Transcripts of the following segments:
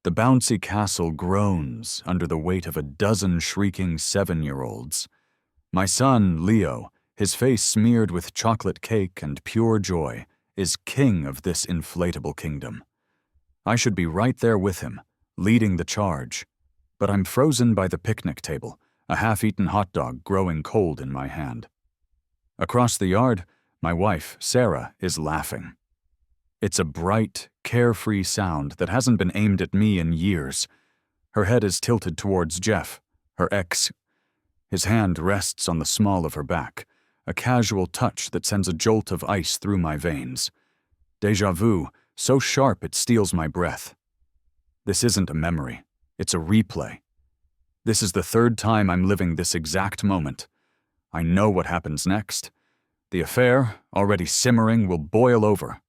The bouncy castle groans under the weight of a dozen shrieking 7-year-olds. My son, Leo, his face smeared with chocolate cake and pure joy, is king of this inflatable kingdom. I should be right there with him, leading the charge, but I'm frozen by the picnic table, a half-eaten hot dog growing cold in my hand. Across the yard, my wife, Sarah, is laughing. It's a bright, carefree sound that hasn't been aimed at me in years. Her head is tilted towards Jeff, her ex. His hand rests on the small of her back, a casual touch that sends a jolt of ice through my veins. Déjà vu, so sharp it steals my breath. This isn't a memory, it's a replay. This is the third time I'm living this exact moment. I know what happens next. The affair, already simmering, will boil over.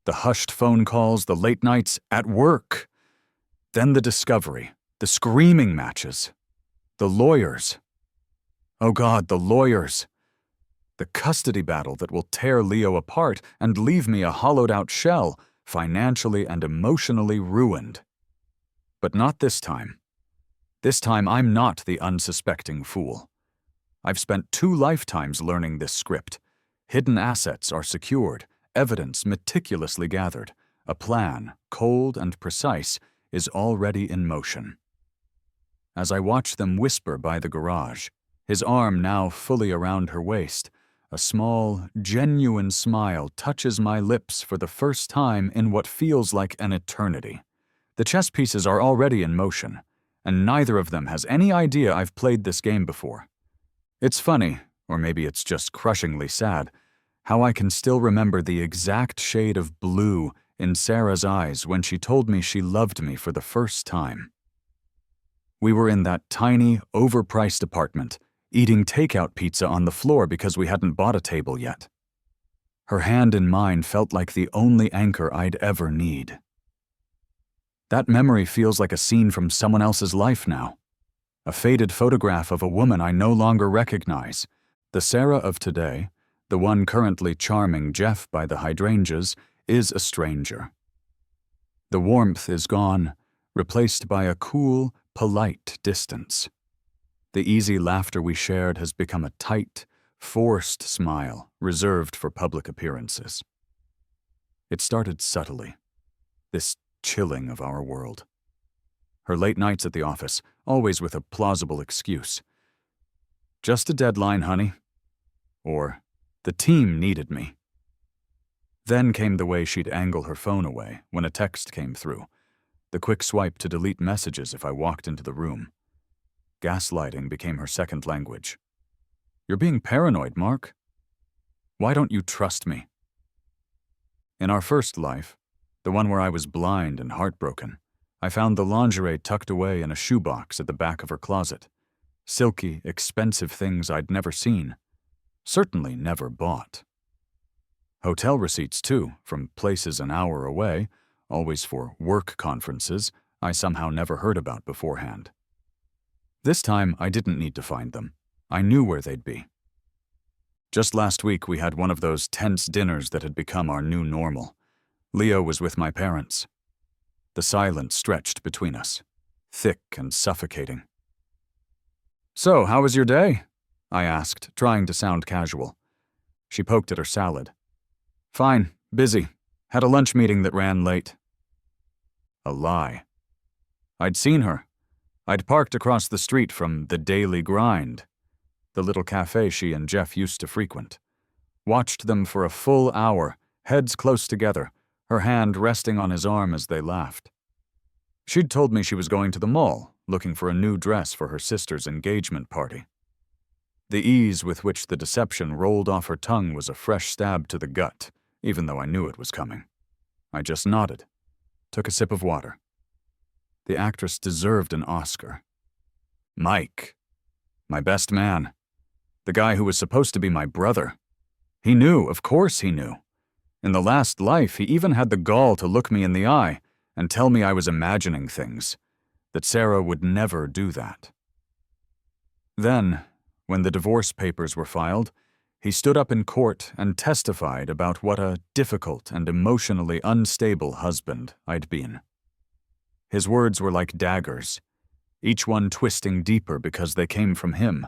The hushed phone calls, the late nights at work. Then the discovery, the screaming matches. The lawyers. Oh God, the lawyers. The custody battle that will tear Leo apart and leave me a hollowed-out shell, financially and emotionally ruined. But not this time. This time I'm not the unsuspecting fool. I've spent 2 lifetimes learning this script. Hidden assets are secured, evidence meticulously gathered. A plan, cold and precise, is already in motion. As I watch them whisper by the garage, his arm now fully around her waist, a small, genuine smile touches my lips for the first time in what feels like an eternity. The chess pieces are already in motion, and neither of them has any idea I've played this game before. It's funny, or maybe it's just crushingly sad, how I can still remember the exact shade of blue in Sarah's eyes when she told me she loved me for the first time. We were in that tiny, overpriced apartment, eating takeout pizza on the floor because we hadn't bought a table yet. Her hand in mine felt like the only anchor I'd ever need. That memory feels like a scene from someone else's life now. A faded photograph of a woman I no longer recognize. The Sarah of today, the one currently charming Jeff by the hydrangeas, is a stranger. The warmth is gone, replaced by a cool, polite distance. The easy laughter we shared has become a tight, forced smile reserved for public appearances. It started subtly, this chilling of our world. Her late nights at the office, always with a plausible excuse. Just a deadline, honey. Or, the team needed me. Then came the way she'd angle her phone away when a text came through, the quick swipe to delete messages if I walked into the room. Gaslighting became her second language. You're being paranoid, Mark. Why don't you trust me? In our first life, the one where I was blind and heartbroken, I found the lingerie tucked away in a shoebox at the back of her closet. Silky, expensive things I'd never seen. Certainly never bought. Hotel receipts, too, from places an hour away, always for work conferences I somehow never heard about beforehand. This time, I didn't need to find them. I knew where they'd be. Just last week, we had one of those tense dinners that had become our new normal. Leo was with my parents. The silence stretched between us, thick and suffocating. "So, how was your day?" I asked, trying to sound casual. She poked at her salad. "Fine, busy. Had a lunch meeting that ran late." A lie. I'd seen her. I'd parked across the street from the Daily Grind, the little cafe she and Jeff used to frequent. Watched them for a full hour, heads close together, her hand resting on his arm as they laughed. She'd told me she was going to the mall, looking for a new dress for her sister's engagement party. The ease with which the deception rolled off her tongue was a fresh stab to the gut, even though I knew it was coming. I just nodded, took a sip of water. The actress deserved an Oscar. Mike, my best man, the guy who was supposed to be my brother. He knew, of course he knew. In the last life, he even had the gall to look me in the eye and tell me I was imagining things, that Sarah would never do that. Then, when the divorce papers were filed, he stood up in court and testified about what a difficult and emotionally unstable husband I'd been. His words were like daggers, each one twisting deeper because they came from him.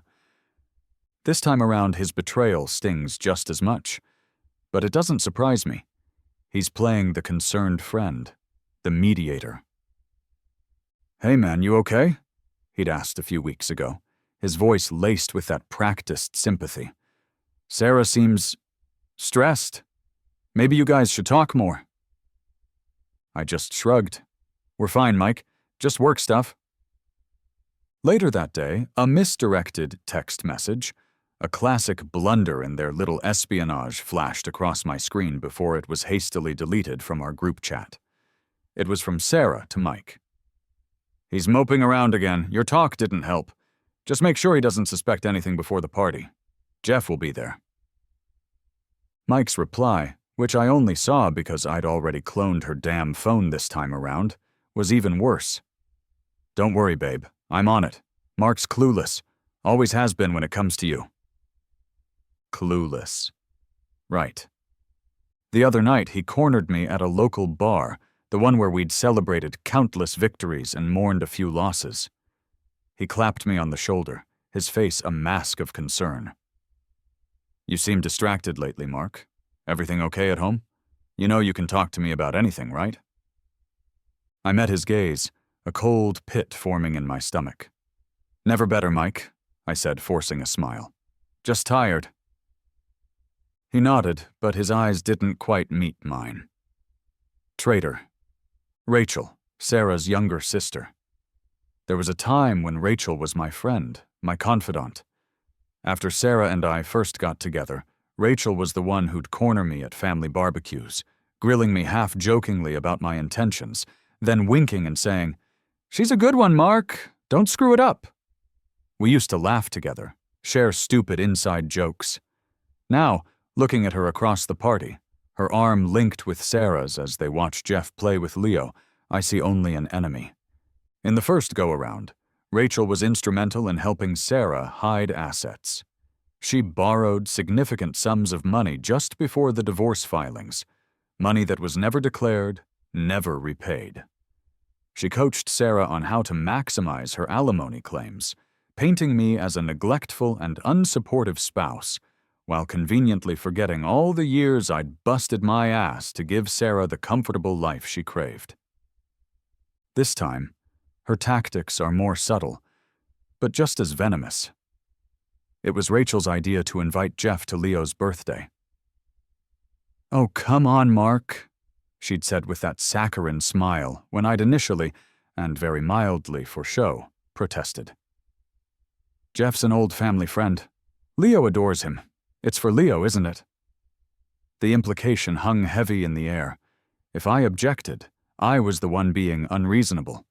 This time around, his betrayal stings just as much, but it doesn't surprise me. He's playing the concerned friend, the mediator. "Hey man, you okay?" he'd asked a few weeks ago, his voice laced with that practiced sympathy. "Sarah seems stressed. Maybe you guys should talk more." I just shrugged. "We're fine, Mike. Just work stuff." Later that day, a misdirected text message, a classic blunder in their little espionage, flashed across my screen before it was hastily deleted from our group chat. It was from Sarah to Mike. "He's moping around again. Your talk didn't help. Just make sure he doesn't suspect anything before the party. Jeff will be there." Mike's reply, which I only saw because I'd already cloned her damn phone this time around, was even worse. "Don't worry, babe. I'm on it. Mark's clueless. Always has been when it comes to you." Clueless. Right. The other night, he cornered me at a local bar, the one where we'd celebrated countless victories and mourned a few losses. He clapped me on the shoulder, his face a mask of concern. "You seem distracted lately, Mark. Everything okay at home? You know you can talk to me about anything, right?" I met his gaze, a cold pit forming in my stomach. "Never better, Mike," I said, forcing a smile. "Just tired." He nodded, but his eyes didn't quite meet mine. Traitor. Rachel, Sarah's younger sister. There was a time when Rachel was my friend, my confidant. After Sarah and I first got together, Rachel was the one who'd corner me at family barbecues, grilling me half-jokingly about my intentions, then winking and saying, "She's a good one, Mark. Don't screw it up." We used to laugh together, share stupid inside jokes. Now, looking at her across the party, her arm linked with Sarah's as they watch Jeff play with Leo, I see only an enemy. In the first go-around, Rachel was instrumental in helping Sarah hide assets. She borrowed significant sums of money just before the divorce filings, money that was never declared, never repaid. She coached Sarah on how to maximize her alimony claims, painting me as a neglectful and unsupportive spouse, while conveniently forgetting all the years I'd busted my ass to give Sarah the comfortable life she craved. This time, her tactics are more subtle, but just as venomous. It was Rachel's idea to invite Jeff to Leo's birthday. "Oh, come on, Mark," she'd said with that saccharine smile when I'd initially, and very mildly for show, protested. "Jeff's an old family friend. Leo adores him. It's for Leo, isn't it?" The implication hung heavy in the air. If I objected, I was the one being unreasonable,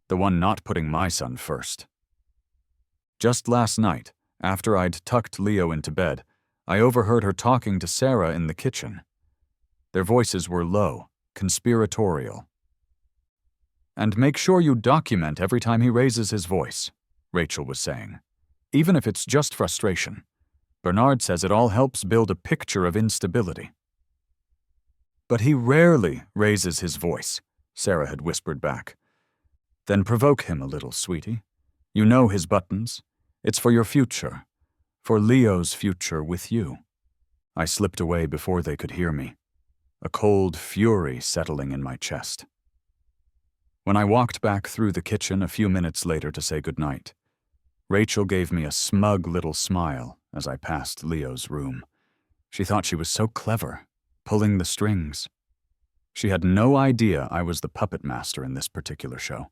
the one not putting my son first. Just last night, after I'd tucked Leo into bed, I overheard her talking to Sarah in the kitchen. Their voices were low, conspiratorial. "And make sure you document every time he raises his voice," Rachel was saying, "even if it's just frustration. Bernard says it all helps build a picture of instability." "But he rarely raises his voice," Sarah had whispered back. "Then provoke him a little, sweetie. You know his buttons. It's for your future, for Leo's future with you." I slipped away before they could hear me, a cold fury settling in my chest. When I walked back through the kitchen a few minutes later to say goodnight, Rachel gave me a smug little smile as I passed Leo's room. She thought she was so clever, pulling the strings. She had no idea I was the puppet master in this particular show.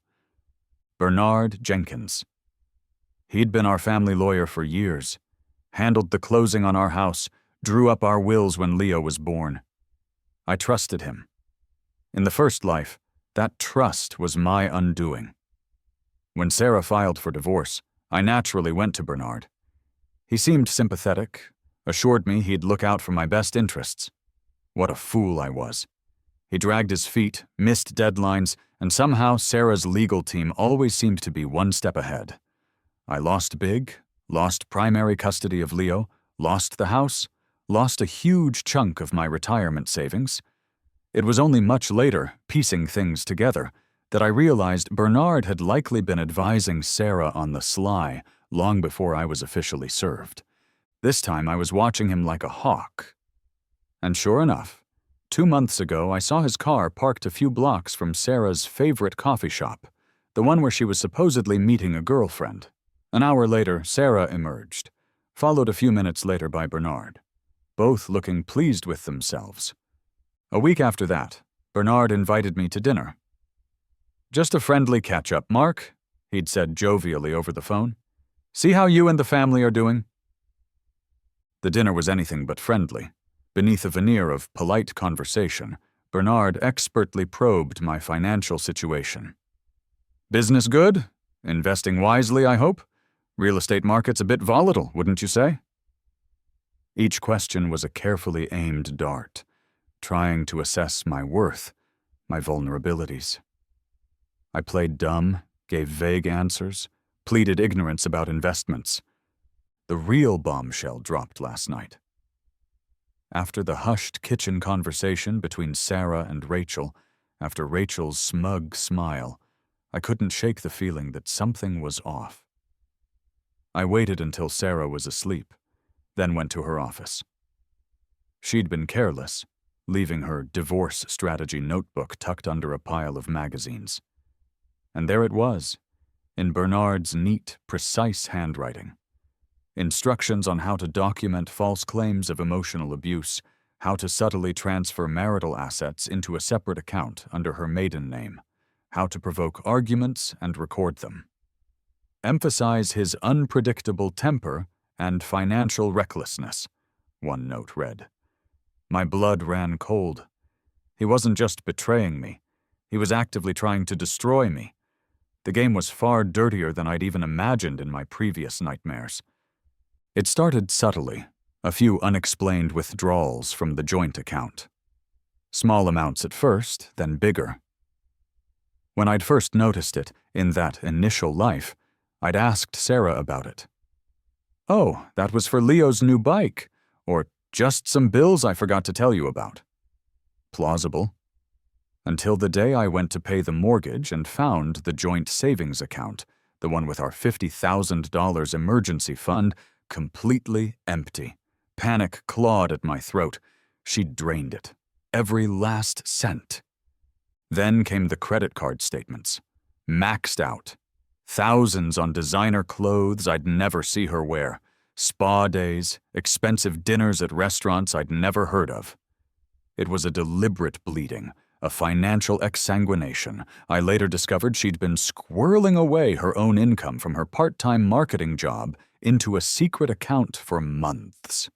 Bernard Jenkins. He'd been our family lawyer for years, handled the closing on our house, drew up our wills when Leo was born. I trusted him. In the first life, that trust was my undoing. When Sarah filed for divorce, I naturally went to Bernard. He seemed sympathetic, assured me he'd look out for my best interests. What a fool I was. He dragged his feet, missed deadlines, and somehow Sarah's legal team always seemed to be one step ahead. I lost big, lost primary custody of Leo, lost the house, lost a huge chunk of my retirement savings. It was only much later, piecing things together, that I realized Bernard had likely been advising Sarah on the sly long before I was officially served. This time I was watching him like a hawk. And sure enough, 2 months ago I saw his car parked a few blocks from Sarah's favorite coffee shop, the one where she was supposedly meeting a girlfriend. An hour later, Sarah emerged, followed a few minutes later by Bernard, both looking pleased with themselves. A week after that, Bernard invited me to dinner. "Just a friendly catch-up, Mark," he'd said jovially over the phone. "See how you and the family are doing?" The dinner was anything but friendly. Beneath a veneer of polite conversation, Bernard expertly probed my financial situation. "Business good? Investing wisely, I hope? Real estate market's a bit volatile, wouldn't you say?" Each question was a carefully aimed dart, trying to assess my worth, my vulnerabilities. I played dumb, gave vague answers, pleaded ignorance about investments. The real bombshell dropped last night. After the hushed kitchen conversation between Sarah and Rachel, after Rachel's smug smile, I couldn't shake the feeling that something was off. I waited until Sarah was asleep, then went to her office. She'd been careless, leaving her divorce strategy notebook tucked under a pile of magazines. And there it was, in Bernard's neat, precise handwriting. Instructions on how to document false claims of emotional abuse, how to subtly transfer marital assets into a separate account under her maiden name, how to provoke arguments and record them. Emphasize his unpredictable temper and financial recklessness, one note read. My blood ran cold. He wasn't just betraying me. He was actively trying to destroy me. The game was far dirtier than I'd even imagined in my previous nightmares. It started subtly, a few unexplained withdrawals from the joint account. Small amounts at first, then bigger. When I'd first noticed it, in that initial life, I'd asked Sarah about it. "Oh, that was for Leo's new bike," or "just some bills I forgot to tell you about." Plausible. Until the day I went to pay the mortgage and found the joint savings account, the one with our $50,000 emergency fund, completely empty. Panic clawed at my throat. She'd drained it. Every last cent. Then came the credit card statements. Maxed out. Thousands on designer clothes I'd never see her wear. Spa days, expensive dinners at restaurants I'd never heard of. It was a deliberate bleeding, a financial exsanguination. I later discovered she'd been squirreling away her own income from her part-time marketing job into a secret account for months.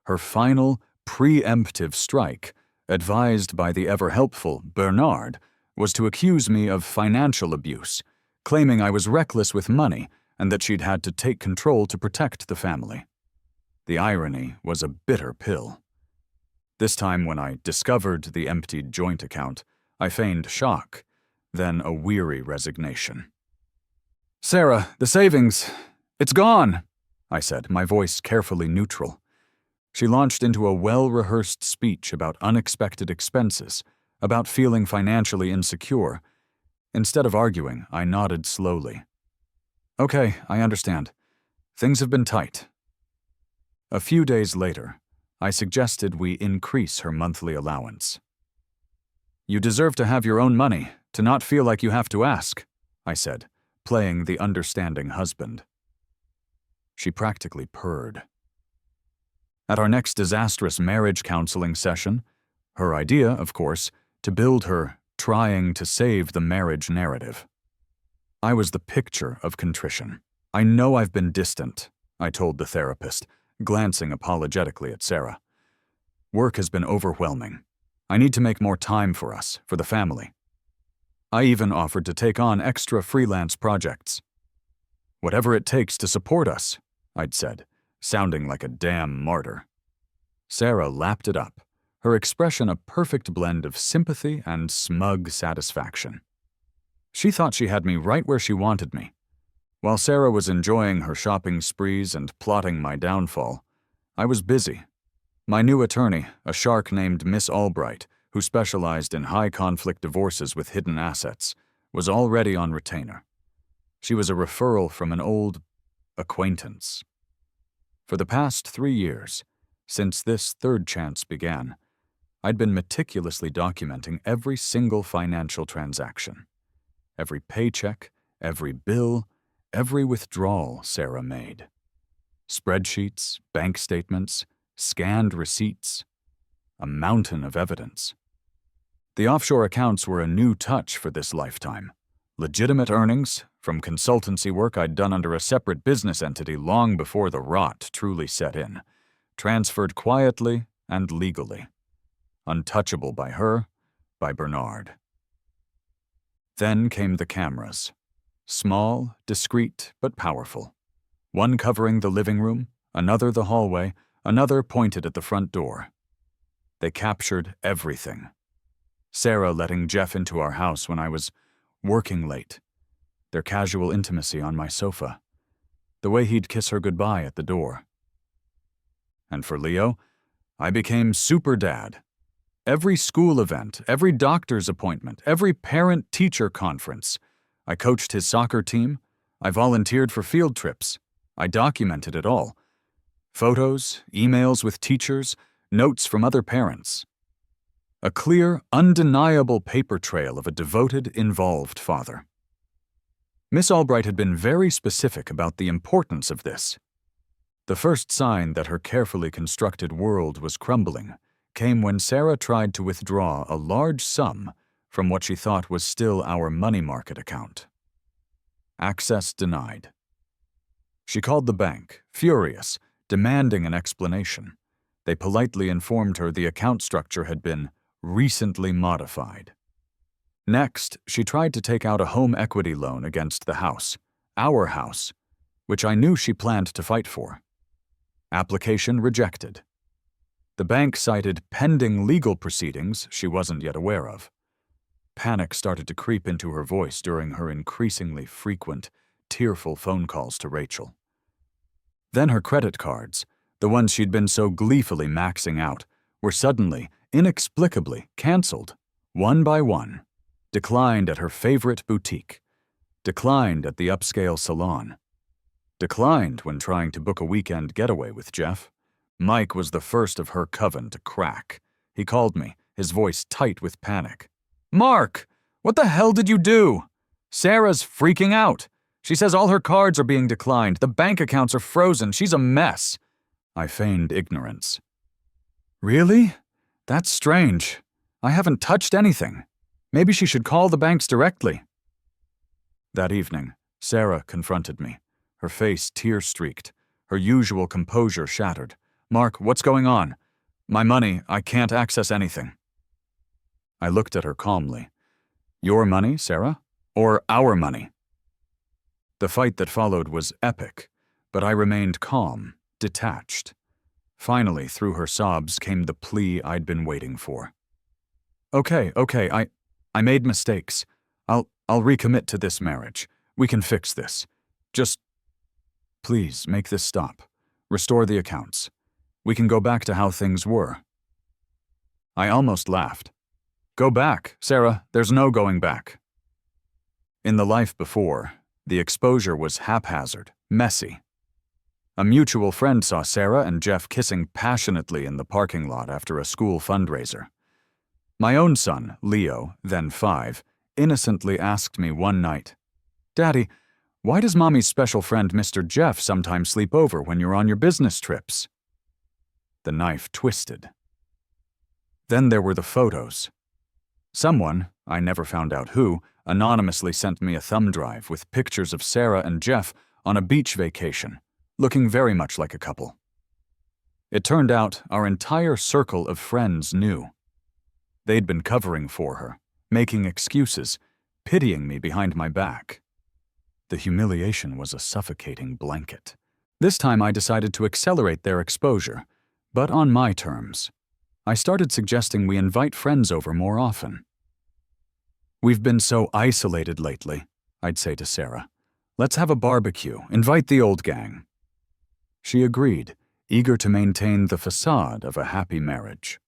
Her final, preemptive strike, advised by the ever-helpful Bernard, was to accuse me of financial abuse, claiming I was reckless with money and that she'd had to take control to protect the family. The irony was a bitter pill. This time when I discovered the emptied joint account, I feigned shock, then a weary resignation. "Sarah, the savings, it's gone," I said, my voice carefully neutral. She launched into a well-rehearsed speech about unexpected expenses, about feeling financially insecure. Instead of arguing, I nodded slowly. "Okay, I understand. Things have been tight." A few days later, I suggested we increase her monthly allowance. "You deserve to have your own money, to not feel like you have to ask," I said, playing the understanding husband. She practically purred. At our next disastrous marriage counseling session, her idea, of course, to build her trying to save the marriage narrative. I was the picture of contrition. "I know I've been distant," I told the therapist, glancing apologetically at Sarah. "Work has been overwhelming. I need to make more time for us, for the family." I even offered to take on extra freelance projects. "Whatever it takes to support us," I'd said, sounding like a damn martyr. Sarah lapped it up, her expression a perfect blend of sympathy and smug satisfaction. She thought she had me right where she wanted me. While Sarah was enjoying her shopping sprees and plotting my downfall, I was busy. My new attorney, a shark named Miss Albright, who specialized in high-conflict divorces with hidden assets, was already on retainer. She was a referral from an old acquaintance. For the past 3 years, since this third chance began, I'd been meticulously documenting every single financial transaction. Every paycheck, every bill, every withdrawal Sarah made. Spreadsheets, bank statements, scanned receipts. A mountain of evidence. The offshore accounts were a new touch for this lifetime. Legitimate earnings from consultancy work I'd done under a separate business entity long before the rot truly set in, transferred quietly and legally. Untouchable by her, by Bernard. Then came the cameras. Small, discreet, but powerful. One covering the living room, another the hallway, another pointed at the front door. They captured everything. Sarah letting Jeff into our house when I was working late. Their casual intimacy on my sofa. The way he'd kiss her goodbye at the door. And for Leo, I became super dad. Every school event, every doctor's appointment, every parent-teacher conference. I coached his soccer team. I volunteered for field trips. I documented it all. Photos, emails with teachers, notes from other parents. A clear, undeniable paper trail of a devoted, involved father. Miss Albright had been very specific about the importance of this. The first sign that her carefully constructed world was crumbling came when Sarah tried to withdraw a large sum from what she thought was still our money market account. Access denied. She called the bank, furious, demanding an explanation. They politely informed her the account structure had been recently modified. Next, she tried to take out a home equity loan against the house, our house, which I knew she planned to fight for. Application rejected. The bank cited pending legal proceedings she wasn't yet aware of. Panic started to creep into her voice during her increasingly frequent, tearful phone calls to Rachel. Then her credit cards, the ones she'd been so gleefully maxing out, were suddenly, inexplicably, canceled, one by one, declined at her favorite boutique, declined at the upscale salon, declined when trying to book a weekend getaway with Jeff. Mike was the first of her coven to crack. He called me, his voice tight with panic. "Mark, what the hell did you do? Sarah's freaking out. She says all her cards are being declined. The bank accounts are frozen. She's a mess." I feigned ignorance. "Really? That's strange. I haven't touched anything. Maybe she should call the banks directly." That evening, Sarah confronted me, her face tear-streaked, her usual composure shattered. "Mark, what's going on? My money, I can't access anything." I looked at her calmly. "Your money, Sarah? Or our money?" The fight that followed was epic, but I remained calm, detached. Finally, through her sobs came the plea I'd been waiting for. Okay, I made mistakes. I'll recommit to this marriage. We can fix this. Just, please, make this stop. Restore the accounts. We can go back to how things were." I almost laughed. "Go back, Sarah, there's no going back." In the life before, the exposure was haphazard, messy. A mutual friend saw Sarah and Jeff kissing passionately in the parking lot after a school fundraiser. My own son, Leo, then 5, innocently asked me one night, "Daddy, why does Mommy's special friend Mr. Jeff sometimes sleep over when you're on your business trips?" The knife twisted. Then there were the photos. Someone, I never found out who, anonymously sent me a thumb drive with pictures of Sarah and Jeff on a beach vacation, looking very much like a couple. It turned out our entire circle of friends knew. They'd been covering for her, making excuses, pitying me behind my back. The humiliation was a suffocating blanket. This time I decided to accelerate their exposure, but on my terms. I started suggesting we invite friends over more often. "We've been so isolated lately," I'd say to Sarah. "Let's have a barbecue, invite the old gang." She agreed, eager to maintain the facade of a happy marriage.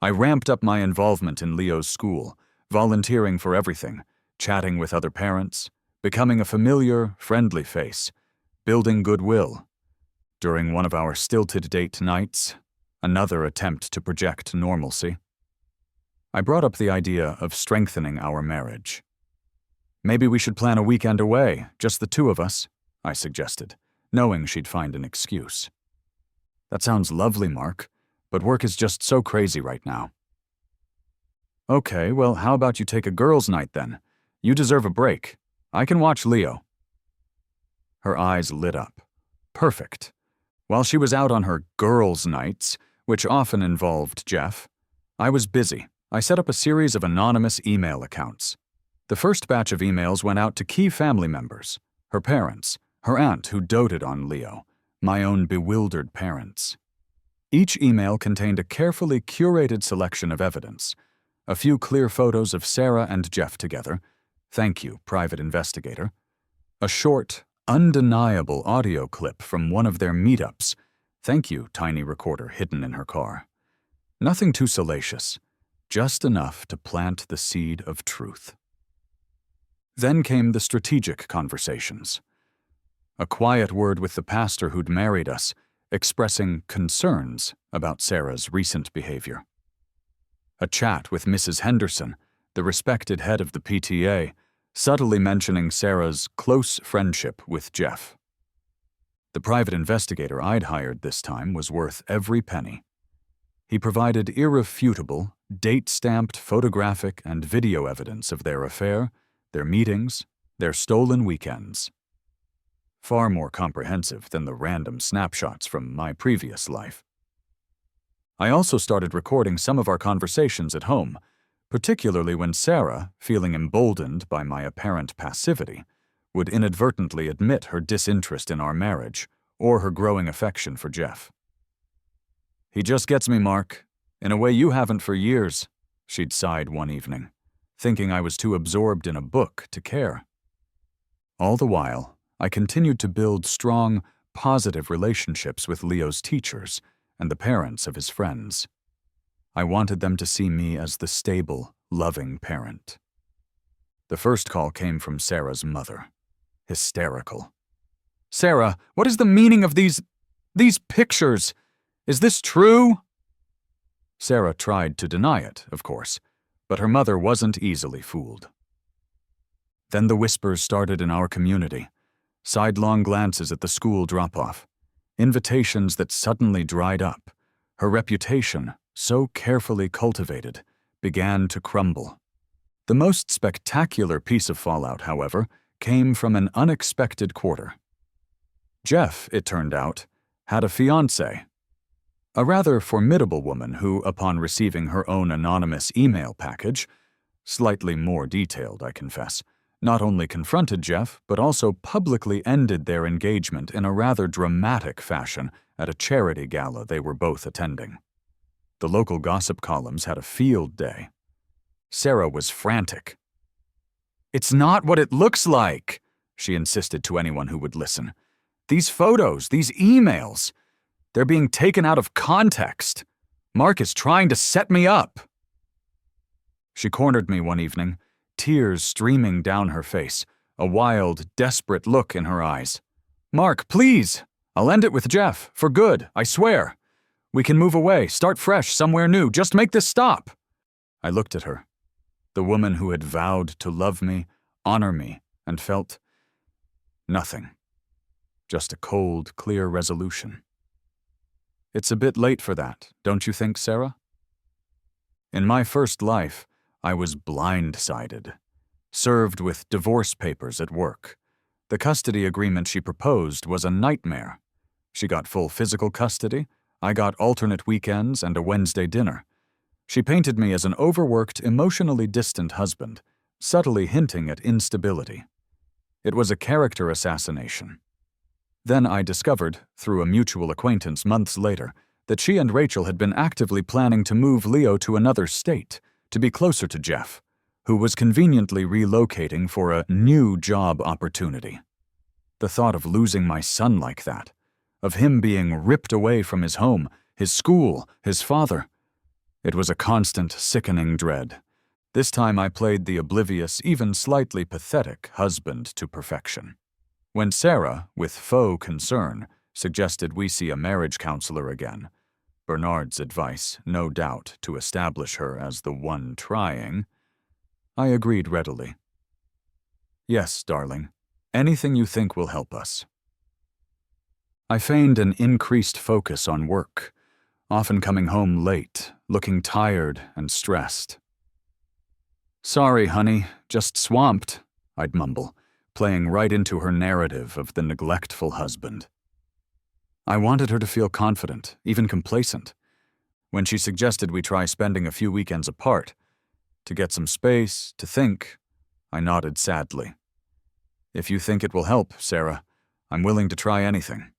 I ramped up my involvement in Leo's school, volunteering for everything, chatting with other parents, becoming a familiar, friendly face, building goodwill. During one of our stilted date nights, another attempt to project normalcy. I brought up the idea of strengthening our marriage. Maybe we should plan a weekend away, just the two of us, I suggested, knowing she'd find an excuse. That sounds lovely, Mark, but work is just so crazy right now. Okay, well, how about you take a girls' night then? You deserve a break. I can watch Leo. Her eyes lit up. Perfect. While she was out on her girls' nights, which often involved Jeff, I was busy. I set up a series of anonymous email accounts. The first batch of emails went out to key family members, her parents, her aunt who doted on Leo, my own bewildered parents. Each email contained a carefully curated selection of evidence, a few clear photos of Sarah and Jeff together, thank you, private investigator, a short, undeniable audio clip from one of their meetups, thank you, tiny recorder hidden in her car. Nothing too salacious, just enough to plant the seed of truth. Then came the strategic conversations. A quiet word with the pastor who'd married us, expressing concerns about Sarah's recent behavior. A chat with Mrs. Henderson, the respected head of the PTA, subtly mentioning Sarah's close friendship with Jeff. The private investigator I'd hired this time was worth every penny. He provided irrefutable, date-stamped photographic and video evidence of their affair, their meetings, their stolen weekends. Far more comprehensive than the random snapshots from my previous life. I also started recording some of our conversations at home, particularly when Sarah, feeling emboldened by my apparent passivity, would inadvertently admit her disinterest in our marriage or her growing affection for Jeff. He just gets me, Mark, in a way you haven't for years, she'd sighed one evening, thinking I was too absorbed in a book to care. All the while, I continued to build strong, positive relationships with Leo's teachers and the parents of his friends. I wanted them to see me as the stable, loving parent. The first call came from Sarah's mother. Hysterical. Sarah, what is the meaning of these pictures? Is this true? Sarah tried to deny it, of course, but her mother wasn't easily fooled. Then the whispers started in our community, sidelong glances at the school drop-off, invitations that suddenly dried up. Her reputation, so carefully cultivated, began to crumble. The most spectacular piece of fallout, however, came from an unexpected quarter. Jeff, it turned out, had a fiancée. A rather formidable woman who, upon receiving her own anonymous email package, slightly more detailed, I confess, not only confronted Jeff, but also publicly ended their engagement in a rather dramatic fashion at a charity gala they were both attending. The local gossip columns had a field day. Sarah was frantic. "It's not what it looks like," she insisted to anyone who would listen. "These photos, these emails, they're being taken out of context. Mark is trying to set me up." She cornered me one evening, tears streaming down her face, a wild, desperate look in her eyes. "Mark, please! I'll end it with Jeff, for good, I swear. We can move away, start fresh, somewhere new, just make this stop." I looked at her, the woman who had vowed to love me, honor me, and felt nothing. Just a cold, clear resolution. It's a bit late for that, don't you think, Sarah? In my first life, I was blindsided, served with divorce papers at work. The custody agreement she proposed was a nightmare. She got full physical custody, I got alternate weekends and a Wednesday dinner. She painted me as an overworked, emotionally distant husband, subtly hinting at instability. It was a character assassination. Then I discovered, through a mutual acquaintance months later, that she and Rachel had been actively planning to move Leo to another state, to be closer to Jeff, who was conveniently relocating for a new job opportunity. The thought of losing my son like that, of him being ripped away from his home, his school, his father, it was a constant, sickening dread. This time I played the oblivious, even slightly pathetic husband to perfection. When Sarah, with faux concern, suggested we see a marriage counselor again, Bernard's advice, no doubt, to establish her as the one trying, I agreed readily. Yes, darling, anything you think will help us. I feigned an increased focus on work, often coming home late, looking tired and stressed. Sorry, honey, just swamped, I'd mumble, playing right into her narrative of the neglectful husband. I wanted her to feel confident, even complacent. When she suggested we try spending a few weekends apart, to get some space, to think, I nodded sadly. If you think it will help, Sarah, I'm willing to try anything.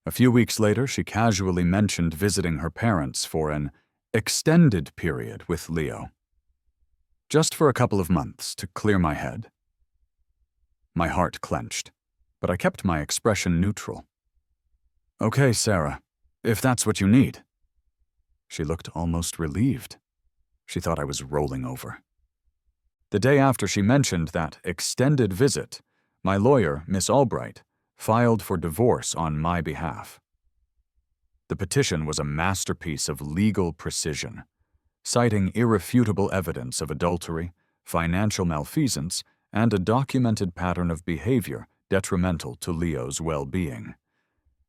A few weeks later, she casually mentioned visiting her parents for an extended period with Leo. Just for a couple of months to clear my head. My heart clenched, but I kept my expression neutral. Okay, Sarah, if that's what you need. She looked almost relieved. She thought I was rolling over. The day after she mentioned that extended visit, my lawyer, Miss Albright, filed for divorce on my behalf. The petition was a masterpiece of legal precision, citing irrefutable evidence of adultery, financial malfeasance, and a documented pattern of behavior detrimental to Leo's well-being.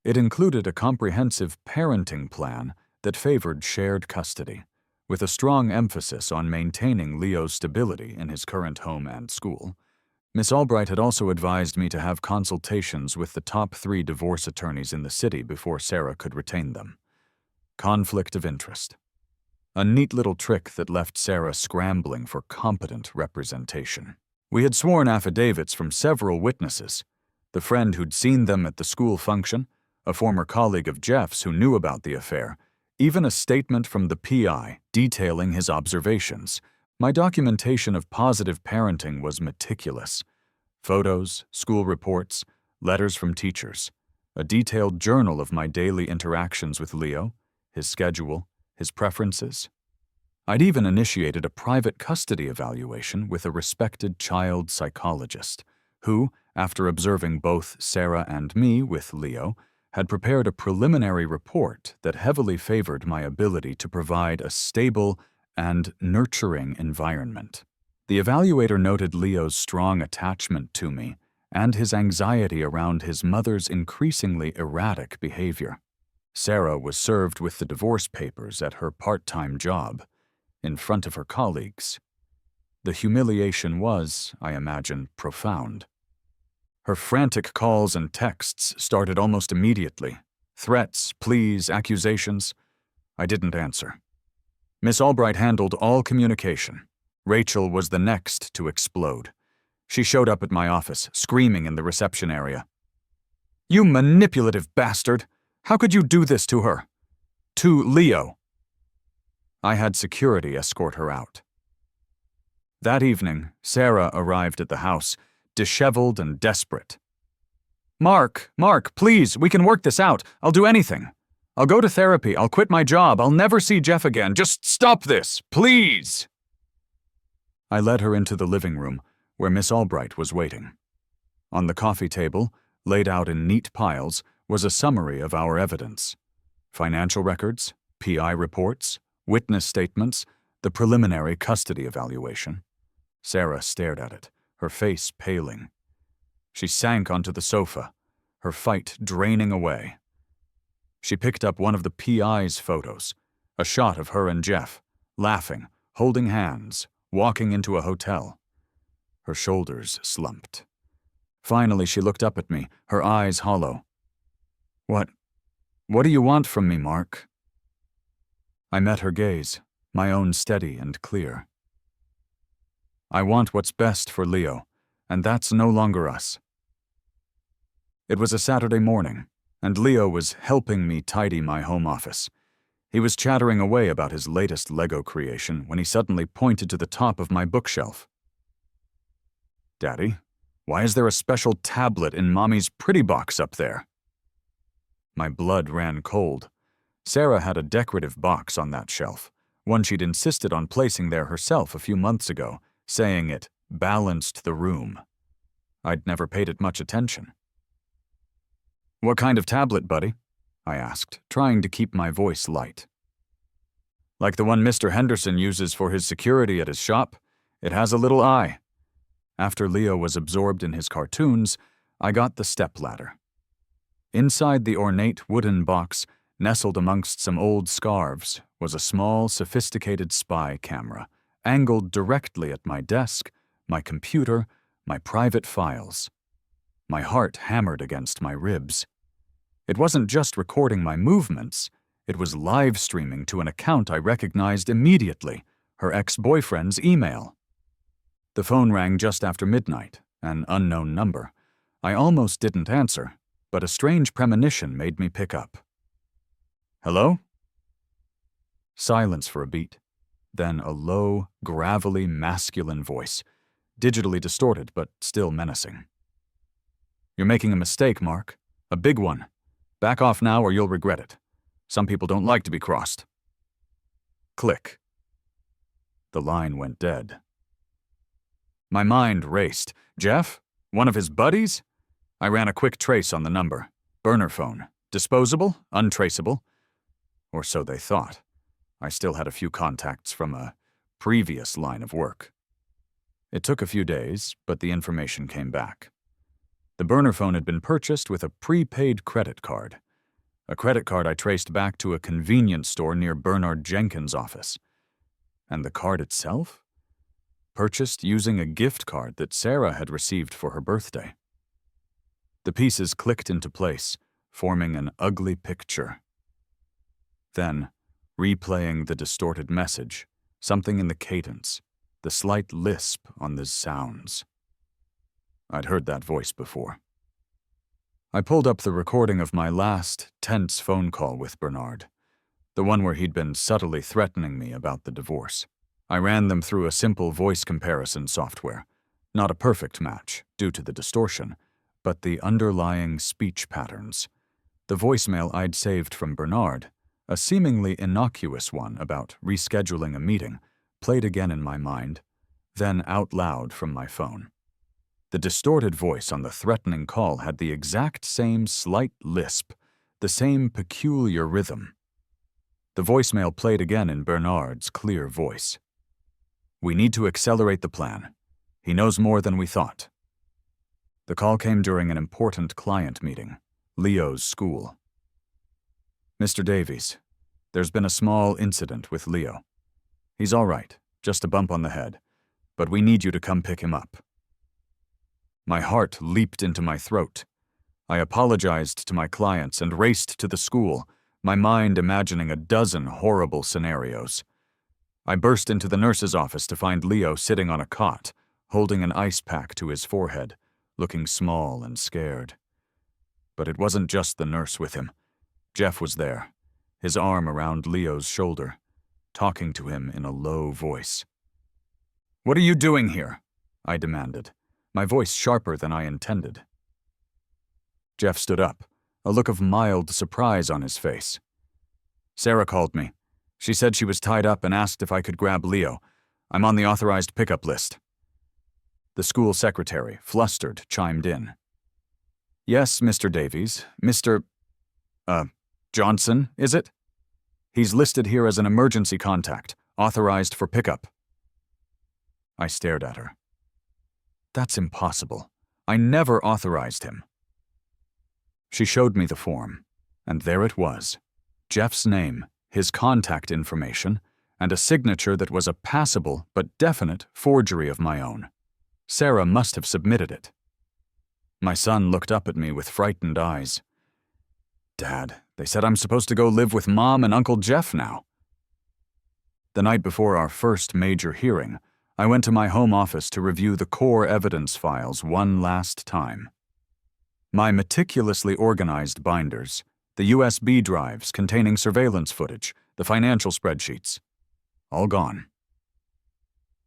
It included a comprehensive parenting plan that favored shared custody, with a strong emphasis on maintaining Leo's stability in his current home and school. Miss Albright had also advised me to have consultations with the top 3 divorce attorneys in the city before Sarah could retain them. Conflict of interest. A neat little trick that left Sarah scrambling for competent representation. We had sworn affidavits from several witnesses, the friend who'd seen them at the school function, a former colleague of Jeff's who knew about the affair, even a statement from the PI detailing his observations. My documentation of positive parenting was meticulous. Photos, school reports, letters from teachers, a detailed journal of my daily interactions with Leo, his schedule, his preferences. I'd even initiated a private custody evaluation with a respected child psychologist, who, after observing both Sarah and me with Leo, had prepared a preliminary report that heavily favored my ability to provide a stable and nurturing environment. The evaluator noted Leo's strong attachment to me and his anxiety around his mother's increasingly erratic behavior. Sarah was served with the divorce papers at her part-time job, in front of her colleagues. The humiliation was, I imagine, profound. Her frantic calls and texts started almost immediately. Threats, pleas, accusations. I didn't answer. Miss Albright handled all communication. Rachel was the next to explode. She showed up at my office, screaming in the reception area. "You manipulative bastard! How could you do this to her? To Leo!" I had security escort her out. That evening, Sarah arrived at the house, disheveled and desperate. Mark, please, we can work this out. I'll do anything. I'll go to therapy. I'll quit my job. I'll never see Jeff again. Just stop this, please!" I led her into the living room, where Miss Albright was waiting. On the coffee table, laid out in neat piles, was a summary of our evidence. Financial records, PI reports, witness statements, the preliminary custody evaluation. Sarah stared at it, her face paling. She sank onto the sofa, her fight draining away. She picked up one of the PI's photos, a shot of her and Jeff, laughing, holding hands, walking into a hotel. Her shoulders slumped. Finally, she looked up at me, her eyes hollow. What do you want from me, Mark?" I met her gaze, my own steady and clear. "I want what's best for Leo, and that's no longer us." It was a Saturday morning, and Leo was helping me tidy my home office. He was chattering away about his latest Lego creation when he suddenly pointed to the top of my bookshelf. "Daddy, why is there a special tablet in Mommy's pretty box up there?" My blood ran cold. Sarah had a decorative box on that shelf, one she'd insisted on placing there herself a few months ago, saying it balanced the room. I'd never paid it much attention. "What kind of tablet, buddy?" I asked, trying to keep my voice light. "Like the one Mr. Henderson uses for his security at his shop. It has a little eye." After Leo was absorbed in his cartoons, I got the stepladder. Inside the ornate wooden box, nestled amongst some old scarves, was a small, sophisticated spy camera, angled directly at my desk, my computer, my private files. My heart hammered against my ribs. It wasn't just recording my movements, it was live streaming to an account I recognized immediately, her ex-boyfriend's email. The phone rang just after midnight, an unknown number. I almost didn't answer, but a strange premonition made me pick up. "Hello?" Silence for a beat, then a low, gravelly, masculine voice, digitally distorted but still menacing. "You're making a mistake, Mark. A big one. Back off now or you'll regret it. Some people don't like to be crossed." Click. The line went dead. My mind raced. Jeff? One of his buddies? I ran a quick trace on the number. Burner phone. Disposable? Untraceable? Or so they thought. I still had a few contacts from a previous line of work. It took a few days, but the information came back. The burner phone had been purchased with a prepaid credit card. A credit card I traced back to a convenience store near Bernard Jenkins' office. And the card itself? Purchased using a gift card that Sarah had received for her birthday. The pieces clicked into place, forming an ugly picture. Then, replaying the distorted message, something in the cadence, the slight lisp on the sounds. I'd heard that voice before. I pulled up the recording of my last, tense phone call with Bernard, the one where he'd been subtly threatening me about the divorce. I ran them through a simple voice comparison software, not a perfect match, due to the distortion, but the underlying speech patterns. The voicemail I'd saved from Bernard, a seemingly innocuous one about rescheduling a meeting, played again in my mind, then out loud from my phone. The distorted voice on the threatening call had the exact same slight lisp, the same peculiar rhythm. The voicemail played again in Bernard's clear voice. "We need to accelerate the plan. He knows more than we thought." The call came during an important client meeting, Leo's school. "Mr. Davies, there's been a small incident with Leo. He's all right, just a bump on the head, but we need you to come pick him up." My heart leaped into my throat. I apologized to my clients and raced to the school, my mind imagining a dozen horrible scenarios. I burst into the nurse's office to find Leo sitting on a cot, holding an ice pack to his forehead, looking small and scared. But it wasn't just the nurse with him. Jeff was there, his arm around Leo's shoulder, talking to him in a low voice. "What are you doing here?" I demanded, my voice sharper than I intended. Jeff stood up, a look of mild surprise on his face. "Sarah called me. She said she was tied up and asked if I could grab Leo. I'm on the authorized pickup list." The school secretary, flustered, chimed in. "Yes, Mr. Davies. Mr. Johnson, is it? He's listed here as an emergency contact, authorized for pickup." I stared at her. "That's impossible. I never authorized him." She showed me the form, and there it was. Jeff's name, his contact information, and a signature that was a passable but definite forgery of my own. Sarah must have submitted it. My son looked up at me with frightened eyes. "Dad, they said I'm supposed to go live with Mom and Uncle Jeff now." The night before our first major hearing, I went to my home office to review the core evidence files one last time. My meticulously organized binders, the USB drives containing surveillance footage, the financial spreadsheets, all gone.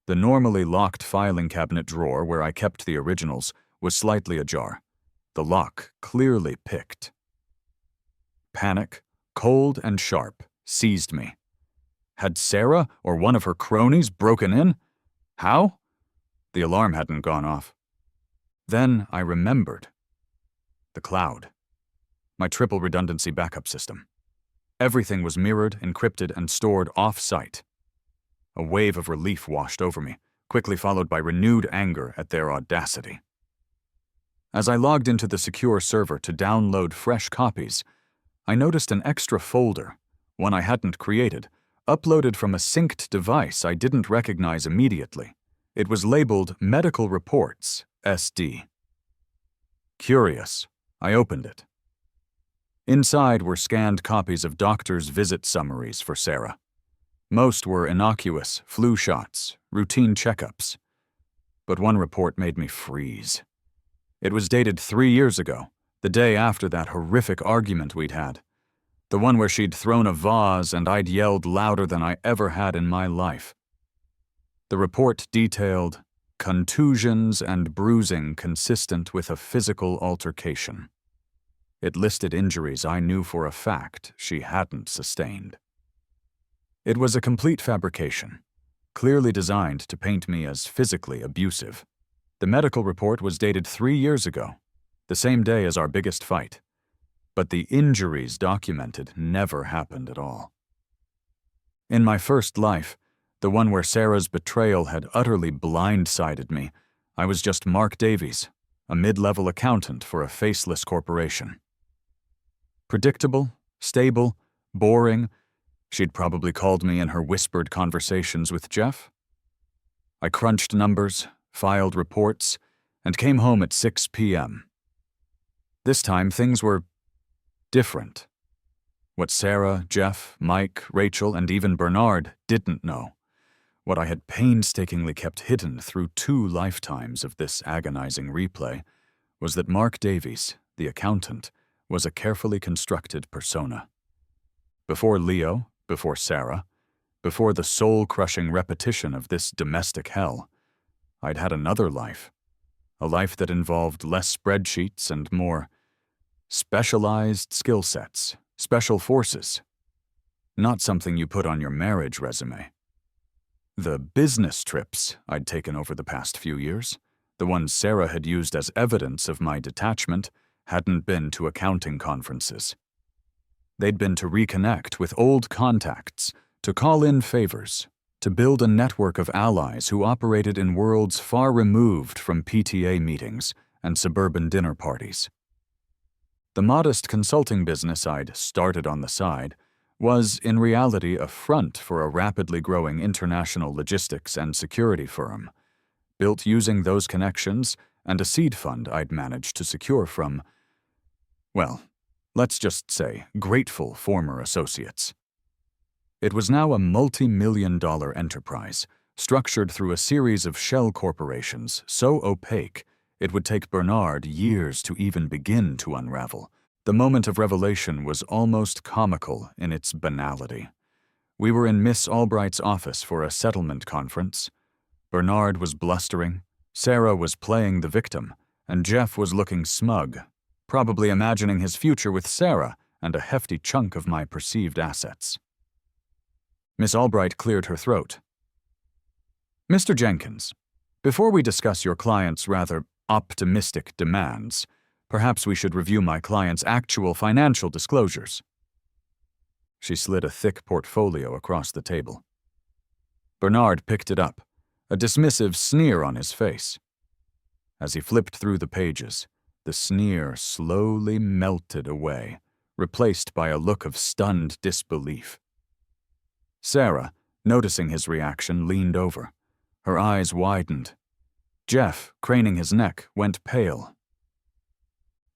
The normally locked filing cabinet drawer where I kept the originals was slightly ajar, the lock clearly picked. Panic, cold and sharp, seized me. Had Sarah or one of her cronies broken in? How? The alarm hadn't gone off. Then I remembered. The cloud. My triple redundancy backup system. Everything was mirrored, encrypted, and stored off-site. A wave of relief washed over me, quickly followed by renewed anger at their audacity. As I logged into the secure server to download fresh copies, I noticed an extra folder, one I hadn't created, uploaded from a synced device I didn't recognize immediately. It was labeled Medical Reports, SD. Curious, I opened it. Inside were scanned copies of doctors' visit summaries for Sarah. Most were innocuous flu shots, routine checkups. But one report made me freeze. It was dated 3 years ago, the day after that horrific argument we'd had. The one where she'd thrown a vase and I'd yelled louder than I ever had in my life. The report detailed contusions and bruising consistent with a physical altercation. It listed injuries I knew for a fact she hadn't sustained. It was a complete fabrication, clearly designed to paint me as physically abusive. The medical report was dated 3 years ago, the same day as our biggest fight. But the injuries documented never happened at all. In my first life, the one where Sarah's betrayal had utterly blindsided me, I was just Mark Davies, a mid-level accountant for a faceless corporation. Predictable, stable, boring, she'd probably called me in her whispered conversations with Jeff. I crunched numbers, filed reports, and came home at 6 p.m. This time, things were different. What Sarah, Jeff, Mike, Rachel, and even Bernard didn't know, what I had painstakingly kept hidden through 2 lifetimes of this agonizing replay, was that Mark Davies, the accountant, was a carefully constructed persona. Before Leo, before Sarah, before the soul-crushing repetition of this domestic hell, I'd had another life, a life that involved less spreadsheets and more specialized skill sets, special forces. Not something you put on your marriage resume. The business trips I'd taken over the past few years, the ones Sarah had used as evidence of my detachment, hadn't been to accounting conferences. They'd been to reconnect with old contacts, to call in favors, to build a network of allies who operated in worlds far removed from PTA meetings and suburban dinner parties. The modest consulting business I'd started on the side was, in reality, a front for a rapidly growing international logistics and security firm, built using those connections and a seed fund I'd managed to secure from, well, let's just say, grateful former associates. It was now a multi-million-dollar enterprise, structured through a series of shell corporations so opaque it would take Bernard years to even begin to unravel. The moment of revelation was almost comical in its banality. We were in Miss Albright's office for a settlement conference. Bernard was blustering, Sarah was playing the victim, and Jeff was looking smug, probably imagining his future with Sarah and a hefty chunk of my perceived assets. Miss Albright cleared her throat. Mr. Jenkins, before we discuss your client's rather optimistic demands, perhaps we should review my client's actual financial disclosures. She slid a thick portfolio across the table. Bernard picked it up, a dismissive sneer on his face. As he flipped through the pages, the sneer slowly melted away, replaced by a look of stunned disbelief. Sarah, noticing his reaction, leaned over. Her eyes widened. Jeff, craning his neck, went pale.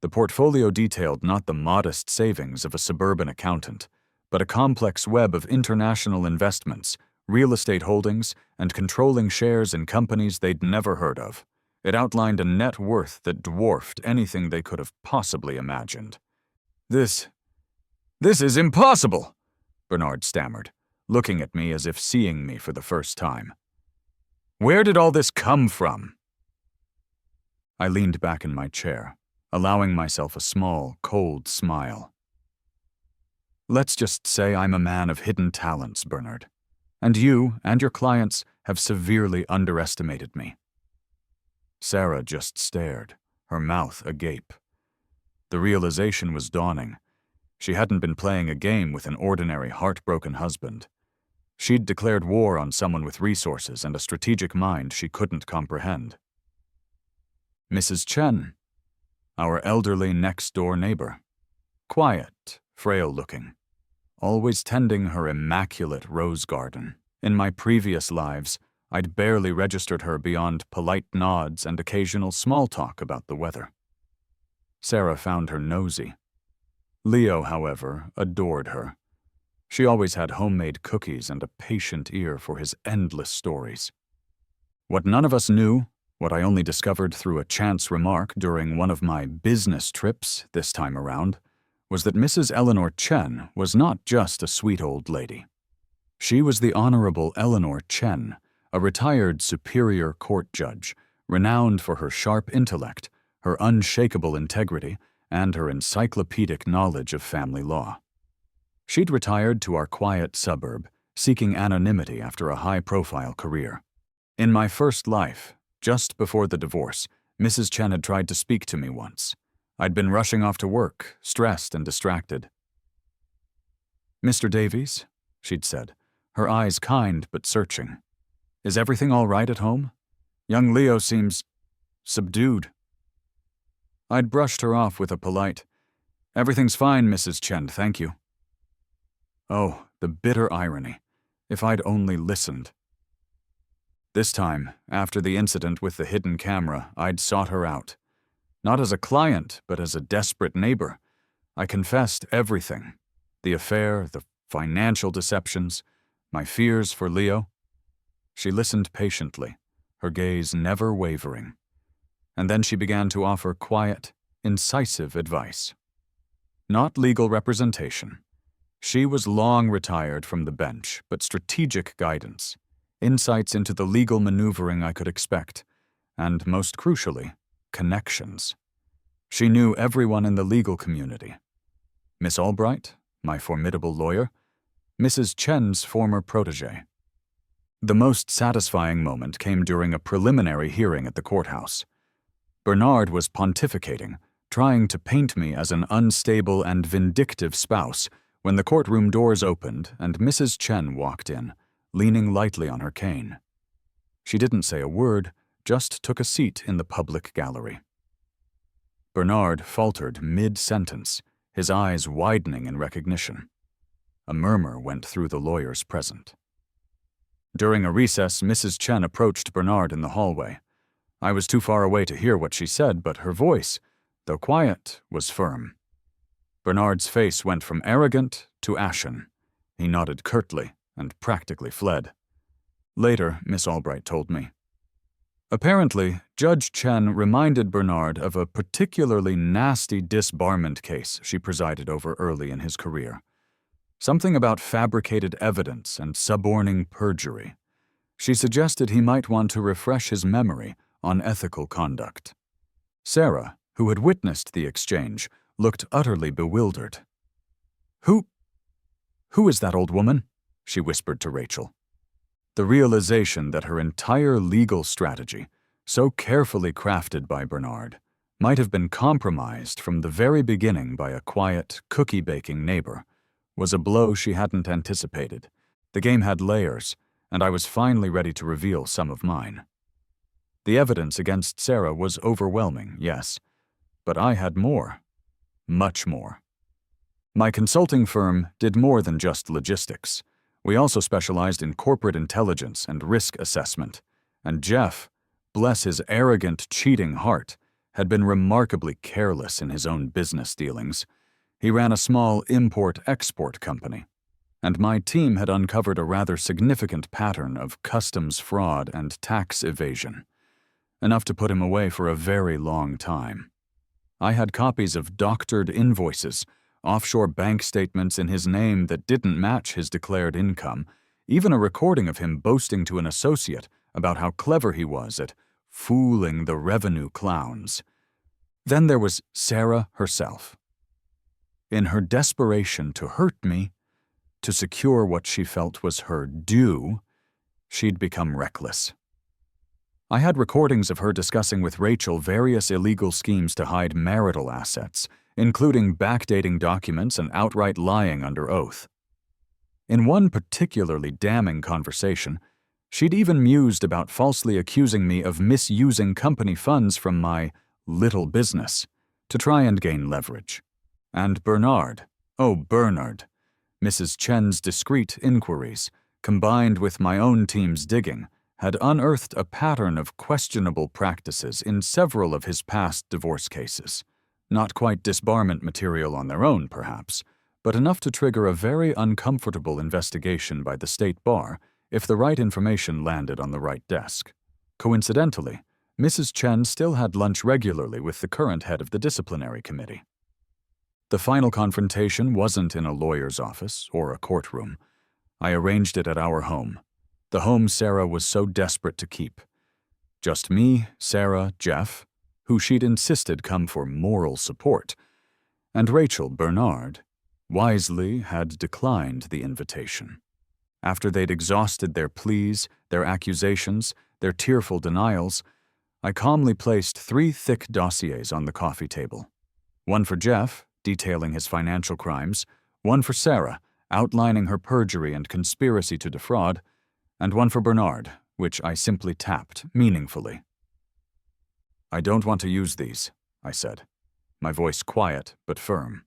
The portfolio detailed not the modest savings of a suburban accountant, but a complex web of international investments, real estate holdings, and controlling shares in companies they'd never heard of. It outlined a net worth that dwarfed anything they could have possibly imagined. This is impossible, Bernard stammered, looking at me as if seeing me for the first time. Where did all this come from? I leaned back in my chair, allowing myself a small, cold smile. Let's just say I'm a man of hidden talents, Bernard. and you and your clients have severely underestimated me." Sarah just stared, her mouth agape. The realization was dawning. She hadn't been playing a game with an ordinary heartbroken husband. She'd declared war on someone with resources and a strategic mind she couldn't comprehend. Mrs. Chen, our elderly next-door neighbor. Quiet, frail-looking, always tending her immaculate rose garden. In my previous lives, I'd barely registered her beyond polite nods and occasional small talk about the weather. Sarah found her nosy. Leo, however, adored her. She always had homemade cookies and a patient ear for his endless stories. What none of us knew, what I only discovered through a chance remark during one of my business trips this time around, was that Mrs. Eleanor Chen was not just a sweet old lady. She was the Honorable Eleanor Chen, a retired superior court judge, renowned for her sharp intellect, her unshakable integrity, and her encyclopedic knowledge of family law. She'd retired to our quiet suburb, seeking anonymity after a high-profile career. In my first life, just before the divorce, Mrs. Chen had tried to speak to me once. I'd been rushing off to work, stressed and distracted. "Mr. Davies," she'd said, her eyes kind but searching. "Is everything all right at home? Young Leo seems subdued." I'd brushed her off with a polite, "Everything's fine, Mrs. Chen, thank you." Oh, the bitter irony. If I'd only listened. This time, after the incident with the hidden camera, I'd sought her out. Not as a client, but as a desperate neighbor. I confessed everything. The affair, the financial deceptions, my fears for Leo. She listened patiently, her gaze never wavering. And then she began to offer quiet, incisive advice. Not legal representation. She was long retired from the bench, but strategic guidance, insights into the legal maneuvering I could expect, and most crucially, connections. She knew everyone in the legal community. Miss Albright, my formidable lawyer, Mrs. Chen's former protege. The most satisfying moment came during a preliminary hearing at the courthouse. Bernard was pontificating, trying to paint me as an unstable and vindictive spouse, when the courtroom doors opened and Mrs. Chen walked in, leaning lightly on her cane. She didn't say a word, just took a seat in the public gallery. Bernard faltered mid-sentence, his eyes widening in recognition. A murmur went through the lawyers present. During a recess, Mrs. Chen approached Bernard in the hallway. I was too far away to hear what she said, but her voice, though quiet, was firm. Bernard's face went from arrogant to ashen. He nodded curtly and practically fled. Later, Miss Albright told me. Apparently, Judge Chen reminded Bernard of a particularly nasty disbarment case she presided over early in his career. Something about fabricated evidence and suborning perjury. She suggested he might want to refresh his memory on ethical conduct. Sarah, who had witnessed the exchange, looked utterly bewildered. Who is that old woman?" she whispered to Rachel. The realization that her entire legal strategy, so carefully crafted by Bernard, might have been compromised from the very beginning by a quiet, cookie-baking neighbor, was a blow she hadn't anticipated. The game had layers, and I was finally ready to reveal some of mine. The evidence against Sarah was overwhelming, yes, but I had more. Much more. My consulting firm did more than just logistics. We also specialized in corporate intelligence and risk assessment, and Jeff, bless his arrogant, cheating heart, had been remarkably careless in his own business dealings. He ran a small import-export company, and my team had uncovered a rather significant pattern of customs fraud and tax evasion, enough to put him away for a very long time. I had copies of doctored invoices, offshore bank statements in his name that didn't match his declared income, even a recording of him boasting to an associate about how clever he was at fooling the revenue clowns. Then there was Sarah herself. In her desperation to hurt me, to secure what she felt was her due, she'd become reckless. I had recordings of her discussing with Rachel various illegal schemes to hide marital assets, including backdating documents and outright lying under oath. In one particularly damning conversation, she'd even mused about falsely accusing me of misusing company funds from my little business to try and gain leverage. And Bernard, Mrs. Chen's discreet inquiries, combined with my own team's digging, had unearthed a pattern of questionable practices in several of his past divorce cases. Not quite disbarment material on their own, perhaps, but enough to trigger a very uncomfortable investigation by the state bar if the right information landed on the right desk. Coincidentally, Mrs. Chen still had lunch regularly with the current head of the disciplinary committee. The final confrontation wasn't in a lawyer's office or a courtroom. I arranged it at our home, the home Sarah was so desperate to keep. Just me, Sarah, Jeff, who she'd insisted come for moral support, and Rachel, Bernard, wisely had declined the invitation. After they'd exhausted their pleas, their accusations, their tearful denials, I calmly placed 3 thick dossiers on the coffee table. One for Jeff, detailing his financial crimes, one for Sarah, outlining her perjury and conspiracy to defraud, and one for Bernard, which I simply tapped meaningfully. "I don't want to use these," I said, my voice quiet but firm.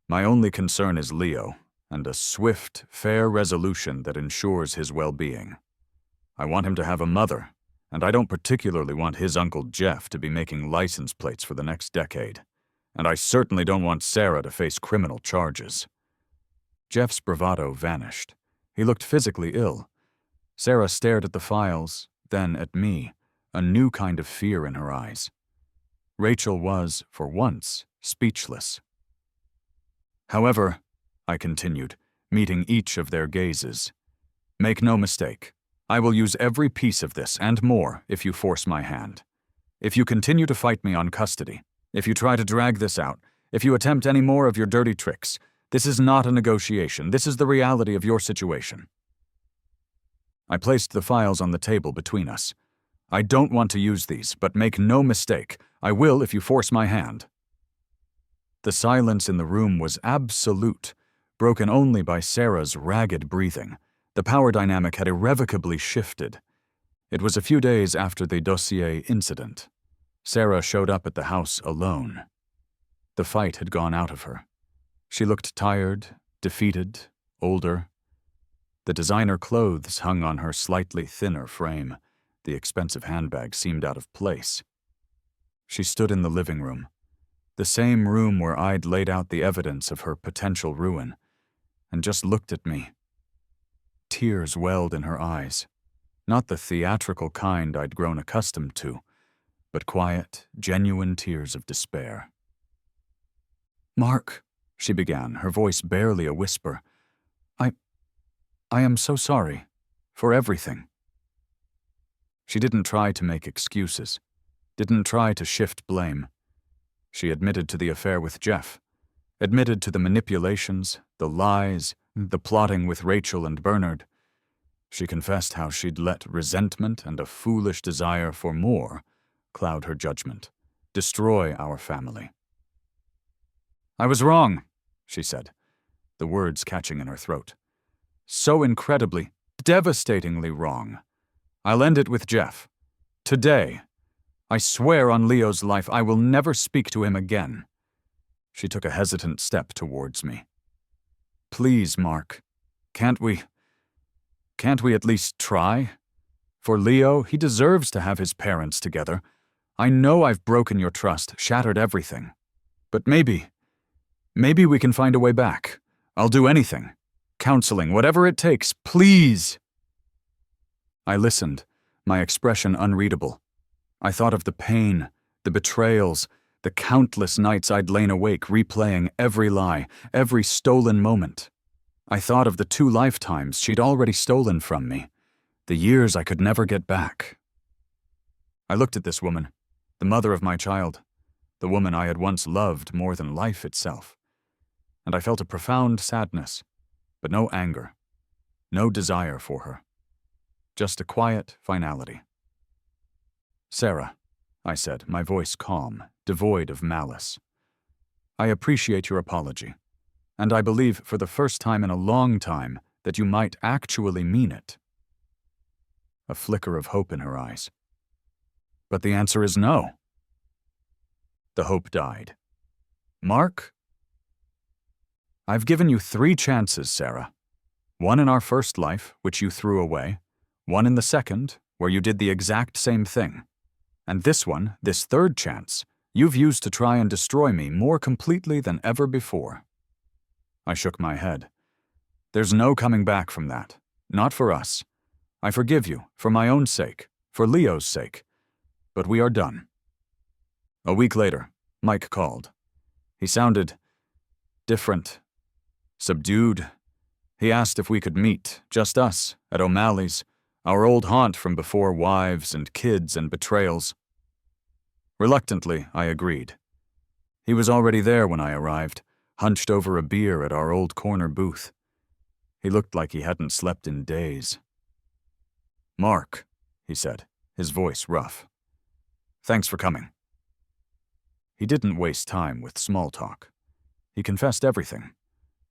"My only concern is Leo, and a swift, fair resolution that ensures his well-being. I want him to have a mother, and I don't particularly want his Uncle Jeff to be making license plates for the next decade. And I certainly don't want Sarah to face criminal charges." Jeff's bravado vanished. He looked physically ill. Sarah stared at the files, then at me, a new kind of fear in her eyes. Rachel was, for once, speechless. "However," I continued, meeting each of their gazes, "make no mistake. I will use every piece of this and more if you force my hand. If you continue to fight me on custody, if you try to drag this out, if you attempt any more of your dirty tricks, this is not a negotiation. This is the reality of your situation." I placed the files on the table between us. "I don't want to use these, but make no mistake. I will if you force my hand." The silence in the room was absolute, broken only by Sarah's ragged breathing. The power dynamic had irrevocably shifted. It was a few days after the dossier incident. Sarah showed up at the house alone. The fight had gone out of her. She looked tired, defeated, older. The designer clothes hung on her slightly thinner frame. The expensive handbag seemed out of place. She stood in the living room, the same room where I'd laid out the evidence of her potential ruin, and just looked at me. Tears welled in her eyes, not the theatrical kind I'd grown accustomed to, but quiet, genuine tears of despair. "Mark," she began, her voice barely a whisper, I am so sorry. For everything." She didn't try to make excuses, didn't try to shift blame. She admitted to the affair with Jeff, admitted to the manipulations, the lies, the plotting with Rachel and Bernard. She confessed how she'd let resentment and a foolish desire for more cloud her judgment, destroy our family. "I was wrong," she said, the words catching in her throat. "So incredibly, devastatingly wrong. I'll end it with Jeff. Today. I swear on Leo's life I will never speak to him again." She took a hesitant step towards me. "Please, Mark, can't we at least try? For Leo, he deserves to have his parents together. I know I've broken your trust, shattered everything. But maybe we can find a way back. I'll do anything. Counseling, whatever it takes, please." I listened, my expression unreadable. I thought of the pain, the betrayals, the countless nights I'd lain awake replaying every lie, every stolen moment. I thought of the 2 lifetimes she'd already stolen from me, the years I could never get back. I looked at this woman, the mother of my child, the woman I had once loved more than life itself, and I felt a profound sadness, but no anger, no desire for her. Just a quiet finality. "Sarah," I said, my voice calm, devoid of malice. "I appreciate your apology, and I believe for the first time in a long time that you might actually mean it." A flicker of hope in her eyes. "But the answer is no." The hope died. "Mark, I've given you 3 chances, Sarah. One in our first life, which you threw away. One in the second, where you did the exact same thing. And this one, this 3rd chance, you've used to try and destroy me more completely than ever before." I shook my head. "There's no coming back from that. Not for us. I forgive you, for my own sake, for Leo's sake. But we are done." A week later, Mike called. He sounded different, subdued. He asked if we could meet, just us, at O'Malley's, our old haunt from before wives and kids and betrayals. Reluctantly, I agreed. He was already there when I arrived, hunched over a beer at our old corner booth. He looked like he hadn't slept in days. "Mark," he said, his voice rough. "Thanks for coming." He didn't waste time with small talk. He confessed everything.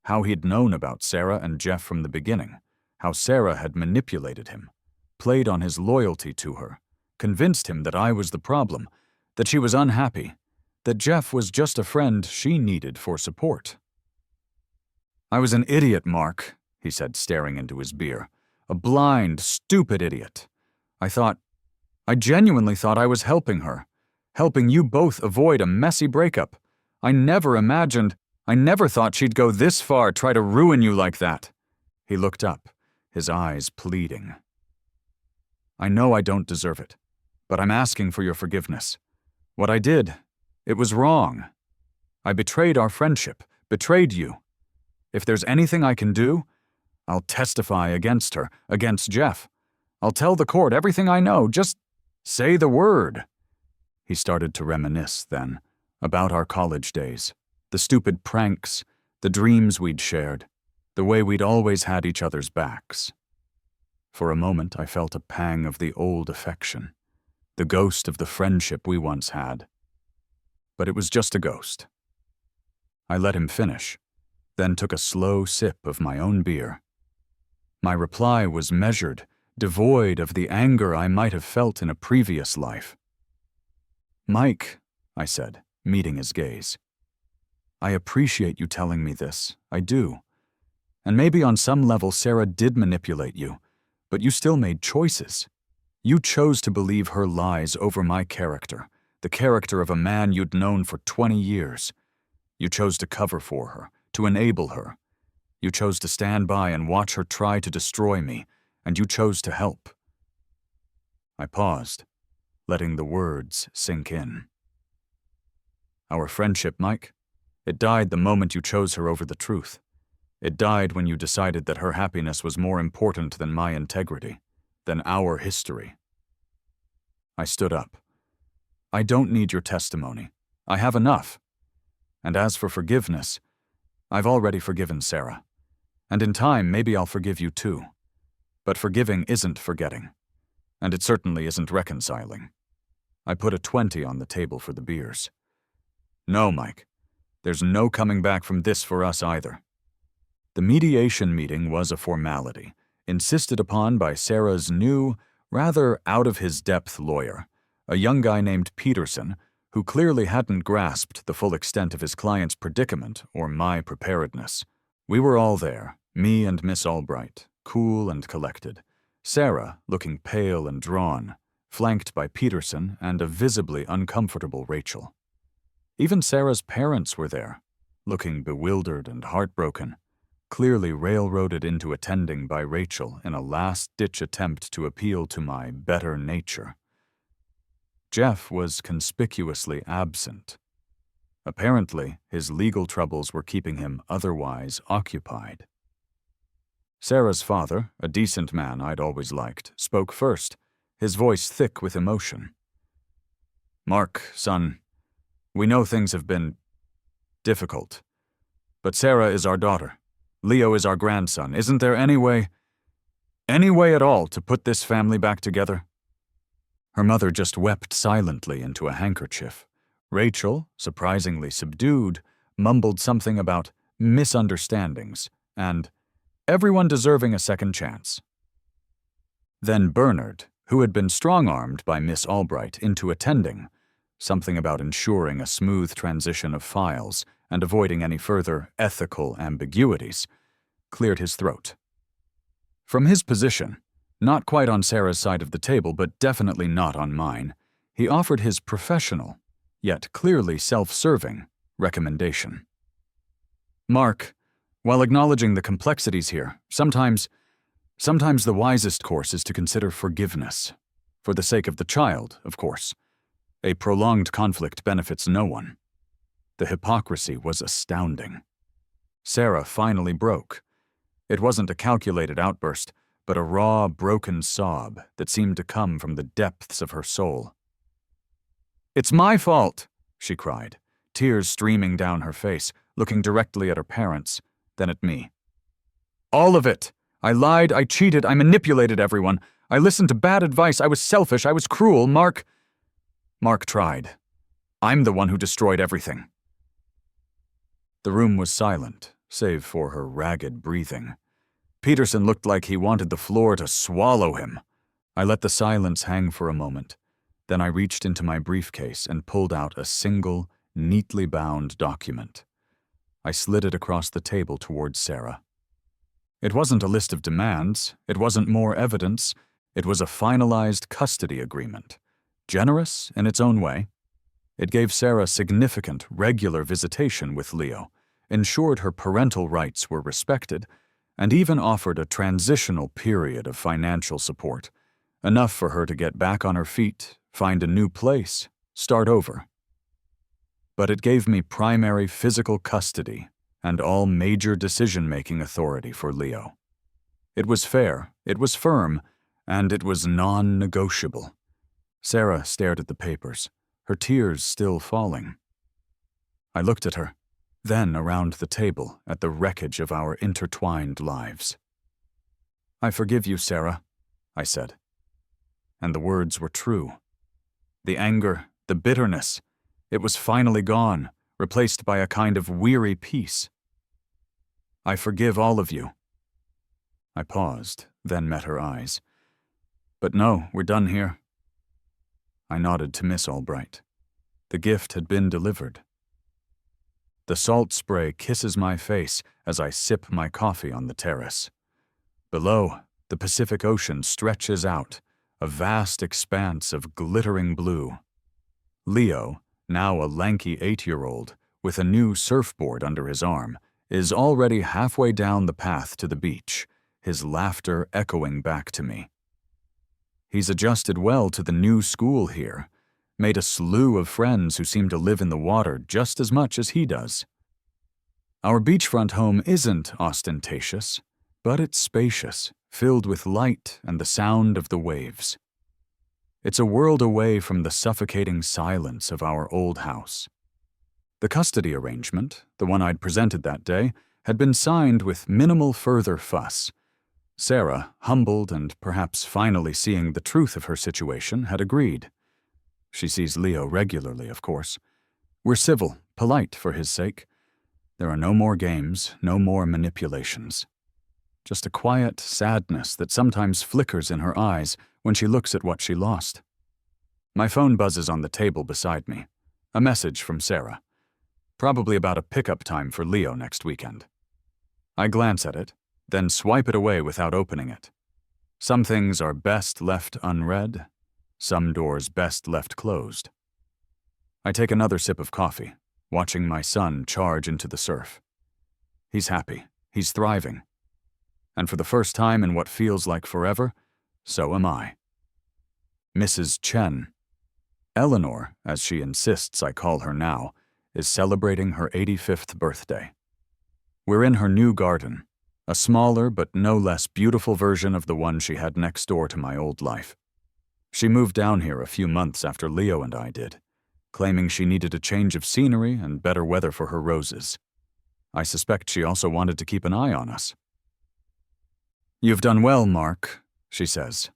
How he'd known about Sarah and Jeff from the beginning, how Sarah had manipulated him, played on his loyalty to her, convinced him that I was the problem, that she was unhappy, that Jeff was just a friend she needed for support. "I was an idiot, Mark," he said, staring into his beer. "A blind, stupid idiot. I genuinely thought I was helping her, helping you both avoid a messy breakup. I never thought she'd go this far, try to ruin you like that." He looked up, his eyes pleading. "I know I don't deserve it, but I'm asking for your forgiveness. What I did, it was wrong. I betrayed our friendship, betrayed you. If there's anything I can do, I'll testify against her, against Jeff. I'll tell the court everything I know, just say the word." He started to reminisce then, about our college days, the stupid pranks, the dreams we'd shared, the way we'd always had each other's backs. For a moment I felt a pang of the old affection, the ghost of the friendship we once had. But it was just a ghost. I let him finish, then took a slow sip of my own beer. My reply was measured, devoid of the anger I might have felt in a previous life. "Mike," I said, meeting his gaze, "I appreciate you telling me this, I do. And maybe on some level Sarah did manipulate you, but you still made choices. You chose to believe her lies over my character, the character of a man you'd known for 20 years. You chose to cover for her, to enable her. You chose to stand by and watch her try to destroy me, and you chose to help." I paused, letting the words sink in. "Our friendship, Mike, it died the moment you chose her over the truth. It died when you decided that her happiness was more important than my integrity, than our history." I stood up. "I don't need your testimony. I have enough. And as for forgiveness, I've already forgiven Sarah. And in time, maybe I'll forgive you too. But forgiving isn't forgetting. And it certainly isn't reconciling." I put a 20 on the table for the beers. "No, Mike. There's no coming back from this for us either." The mediation meeting was a formality, insisted upon by Sarah's new, rather out-of-his-depth lawyer, a young guy named Peterson, who clearly hadn't grasped the full extent of his client's predicament or my preparedness. We were all there, me and Miss Albright, cool and collected, Sarah looking pale and drawn, flanked by Peterson and a visibly uncomfortable Rachel. Even Sarah's parents were there, looking bewildered and heartbroken, clearly railroaded into attending by Rachel in a last-ditch attempt to appeal to my better nature. Jeff was conspicuously absent. Apparently, his legal troubles were keeping him otherwise occupied. Sarah's father, a decent man I'd always liked, spoke first, his voice thick with emotion. "Mark, son, we know things have been difficult, but Sarah is our daughter. Leo is our grandson. Isn't there any way at all to put this family back together?" Her mother just wept silently into a handkerchief. Rachel, surprisingly subdued, mumbled something about misunderstandings and everyone deserving a second chance. Then Bernard, who had been strong-armed by Miss Albright into attending, something about ensuring a smooth transition of files and avoiding any further ethical ambiguities, cleared his throat. From his position, not quite on Sarah's side of the table, but definitely not on mine, he offered his professional, yet clearly self-serving, recommendation. "Mark, while acknowledging the complexities here, sometimes the wisest course is to consider forgiveness. For the sake of the child, of course. A prolonged conflict benefits no one." The hypocrisy was astounding. Sarah finally broke. It wasn't a calculated outburst, but a raw, broken sob that seemed to come from the depths of her soul. "It's my fault," she cried, tears streaming down her face, looking directly at her parents, then at me. "All of it. I lied, I cheated, I manipulated everyone. I listened to bad advice, I was selfish, I was cruel. Mark tried. I'm the one who destroyed everything." The room was silent, save for her ragged breathing. Peterson looked like he wanted the floor to swallow him. I let the silence hang for a moment. Then I reached into my briefcase and pulled out a single, neatly bound document. I slid it across the table towards Sarah. It wasn't a list of demands, it wasn't more evidence, it was a finalized custody agreement. Generous in its own way. It gave Sarah significant, regular visitation with Leo, ensured her parental rights were respected, and even offered a transitional period of financial support, enough for her to get back on her feet, find a new place, start over. But it gave me primary physical custody and all major decision-making authority for Leo. It was fair, it was firm, and it was non-negotiable. Sarah stared at the papers, her tears still falling. I looked at her, then around the table at the wreckage of our intertwined lives. "I forgive you, Sarah," I said. And the words were true. The anger, the bitterness, it was finally gone, replaced by a kind of weary peace. "I forgive all of you." I paused, then met her eyes. "But no, we're done here." I nodded to Miss Albright. The gift had been delivered. The salt spray kisses my face as I sip my coffee on the terrace. Below, the Pacific Ocean stretches out, a vast expanse of glittering blue. Leo, now a lanky 8-year-old, with a new surfboard under his arm, is already halfway down the path to the beach, his laughter echoing back to me. He's adjusted well to the new school here, made a slew of friends who seem to live in the water just as much as he does. Our beachfront home isn't ostentatious, but it's spacious, filled with light and the sound of the waves. It's a world away from the suffocating silence of our old house. The custody arrangement, the one I'd presented that day, had been signed with minimal further fuss. Sarah, humbled and perhaps finally seeing the truth of her situation, had agreed. She sees Leo regularly, of course. We're civil, polite for his sake. There are no more games, no more manipulations. Just a quiet sadness that sometimes flickers in her eyes when she looks at what she lost. My phone buzzes on the table beside me. A message from Sarah. Probably about a pickup time for Leo next weekend. I glance at it, then swipe it away without opening it. Some things are best left unread, some doors best left closed. I take another sip of coffee, watching my son charge into the surf. He's happy, he's thriving. And for the first time in what feels like forever, so am I. Mrs. Chen, Eleanor, as she insists I call her now, is celebrating her 85th birthday. We're in her new garden, a smaller but no less beautiful version of the one she had next door to my old life. She moved down here a few months after Leo and I did, claiming she needed a change of scenery and better weather for her roses. I suspect she also wanted to keep an eye on us. "You've done well, Mark," she says,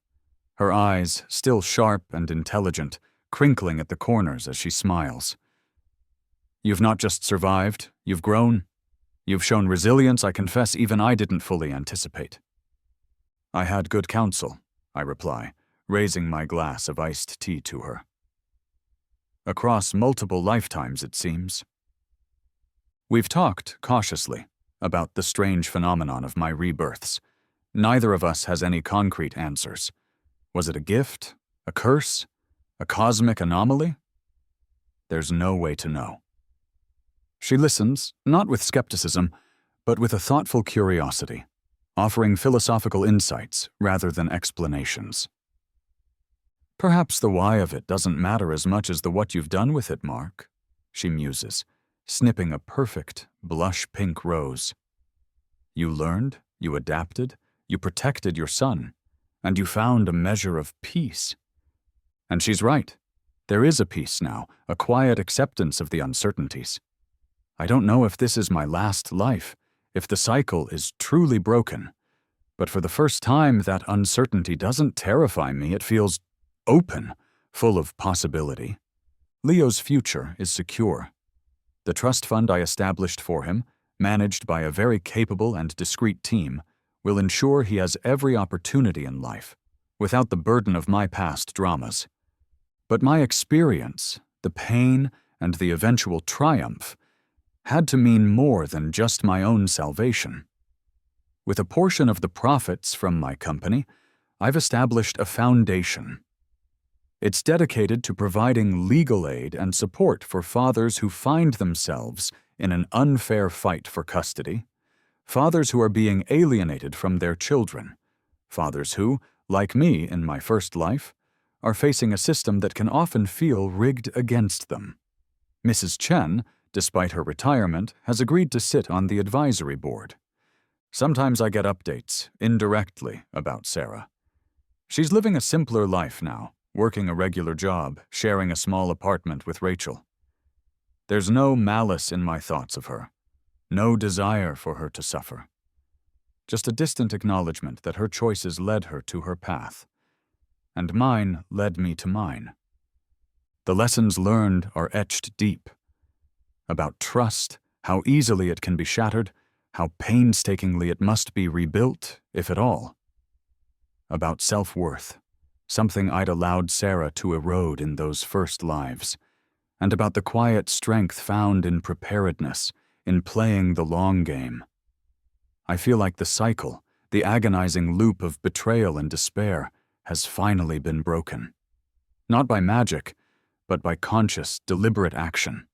her eyes, still sharp and intelligent, crinkling at the corners as she smiles. "You've not just survived, you've grown. You've shown resilience I confess even I didn't fully anticipate." "I had good counsel," I reply, raising my glass of iced tea to her. "Across multiple lifetimes, it seems." We've talked, cautiously, about the strange phenomenon of my rebirths. Neither of us has any concrete answers. Was it a gift? A curse? A cosmic anomaly? There's no way to know. She listens, not with skepticism, but with a thoughtful curiosity, offering philosophical insights rather than explanations. "Perhaps the why of it doesn't matter as much as the what you've done with it, Mark," she muses, snipping a perfect, blush-pink rose. "You learned, you adapted, you protected your son, and you found a measure of peace." And she's right. There is a peace now, a quiet acceptance of the uncertainties. I don't know if this is my last life, if the cycle is truly broken, but for the first time that uncertainty doesn't terrify me, it feels open, full of possibility. Leo's future is secure. The trust fund I established for him, managed by a very capable and discreet team, will ensure he has every opportunity in life, without the burden of my past dramas. But my experience, the pain, and the eventual triumph had to mean more than just my own salvation. With a portion of the profits from my company, I've established a foundation. It's dedicated to providing legal aid and support for fathers who find themselves in an unfair fight for custody, fathers who are being alienated from their children, fathers who, like me in my first life, are facing a system that can often feel rigged against them. Mrs. Chen, despite her retirement, has agreed to sit on the advisory board. Sometimes I get updates, indirectly, about Sarah. She's living a simpler life now, working a regular job, sharing a small apartment with Rachel. There's no malice in my thoughts of her, no desire for her to suffer. Just a distant acknowledgement that her choices led her to her path, and mine led me to mine. The lessons learned are etched deep. About trust, how easily it can be shattered, how painstakingly it must be rebuilt, if at all. About self-worth, something I'd allowed Sarah to erode in those first lives, and about the quiet strength found in preparedness, in playing the long game. I feel like the cycle, the agonizing loop of betrayal and despair, has finally been broken. Not by magic, but by conscious, deliberate action.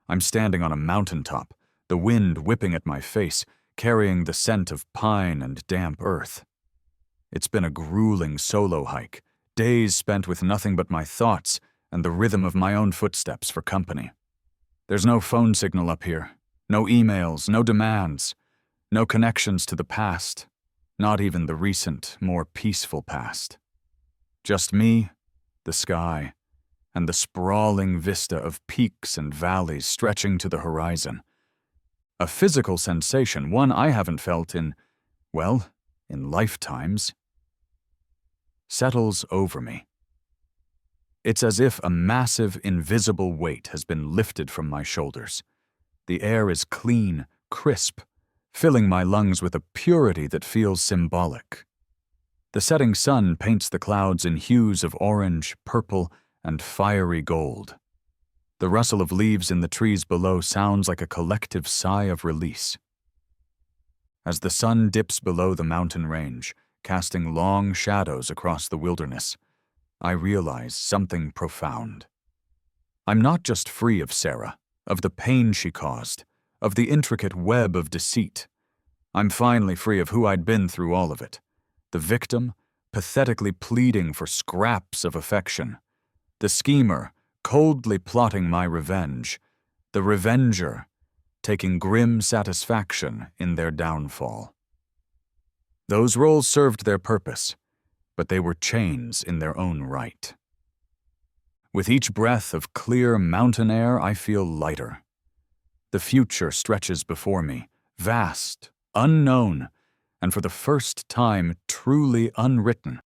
I'm standing on a mountaintop, the wind whipping at my face, carrying the scent of pine and damp earth. It's been a grueling solo hike, days spent with nothing but my thoughts and the rhythm of my own footsteps for company. There's no phone signal up here, no emails, no demands, no connections to the past, not even the recent, more peaceful past. Just me, the sky, and the sprawling vista of peaks and valleys stretching to the horizon. A physical sensation, one I haven't felt in lifetimes, settles over me. It's as if a massive, invisible weight has been lifted from my shoulders. The air is clean, crisp, filling my lungs with a purity that feels symbolic. The setting sun paints the clouds in hues of orange, purple, and fiery gold. The rustle of leaves in the trees below sounds like a collective sigh of release. As the sun dips below the mountain range, casting long shadows across the wilderness, I realize something profound. I'm not just free of Sarah, of the pain she caused, of the intricate web of deceit. I'm finally free of who I'd been through all of it. The victim, pathetically pleading for scraps of affection. The schemer, coldly plotting my revenge. The revenger, taking grim satisfaction in their downfall. Those roles served their purpose, but they were chains in their own right. With each breath of clear mountain air, I feel lighter. The future stretches before me, vast, unknown, and for the first time truly unwritten.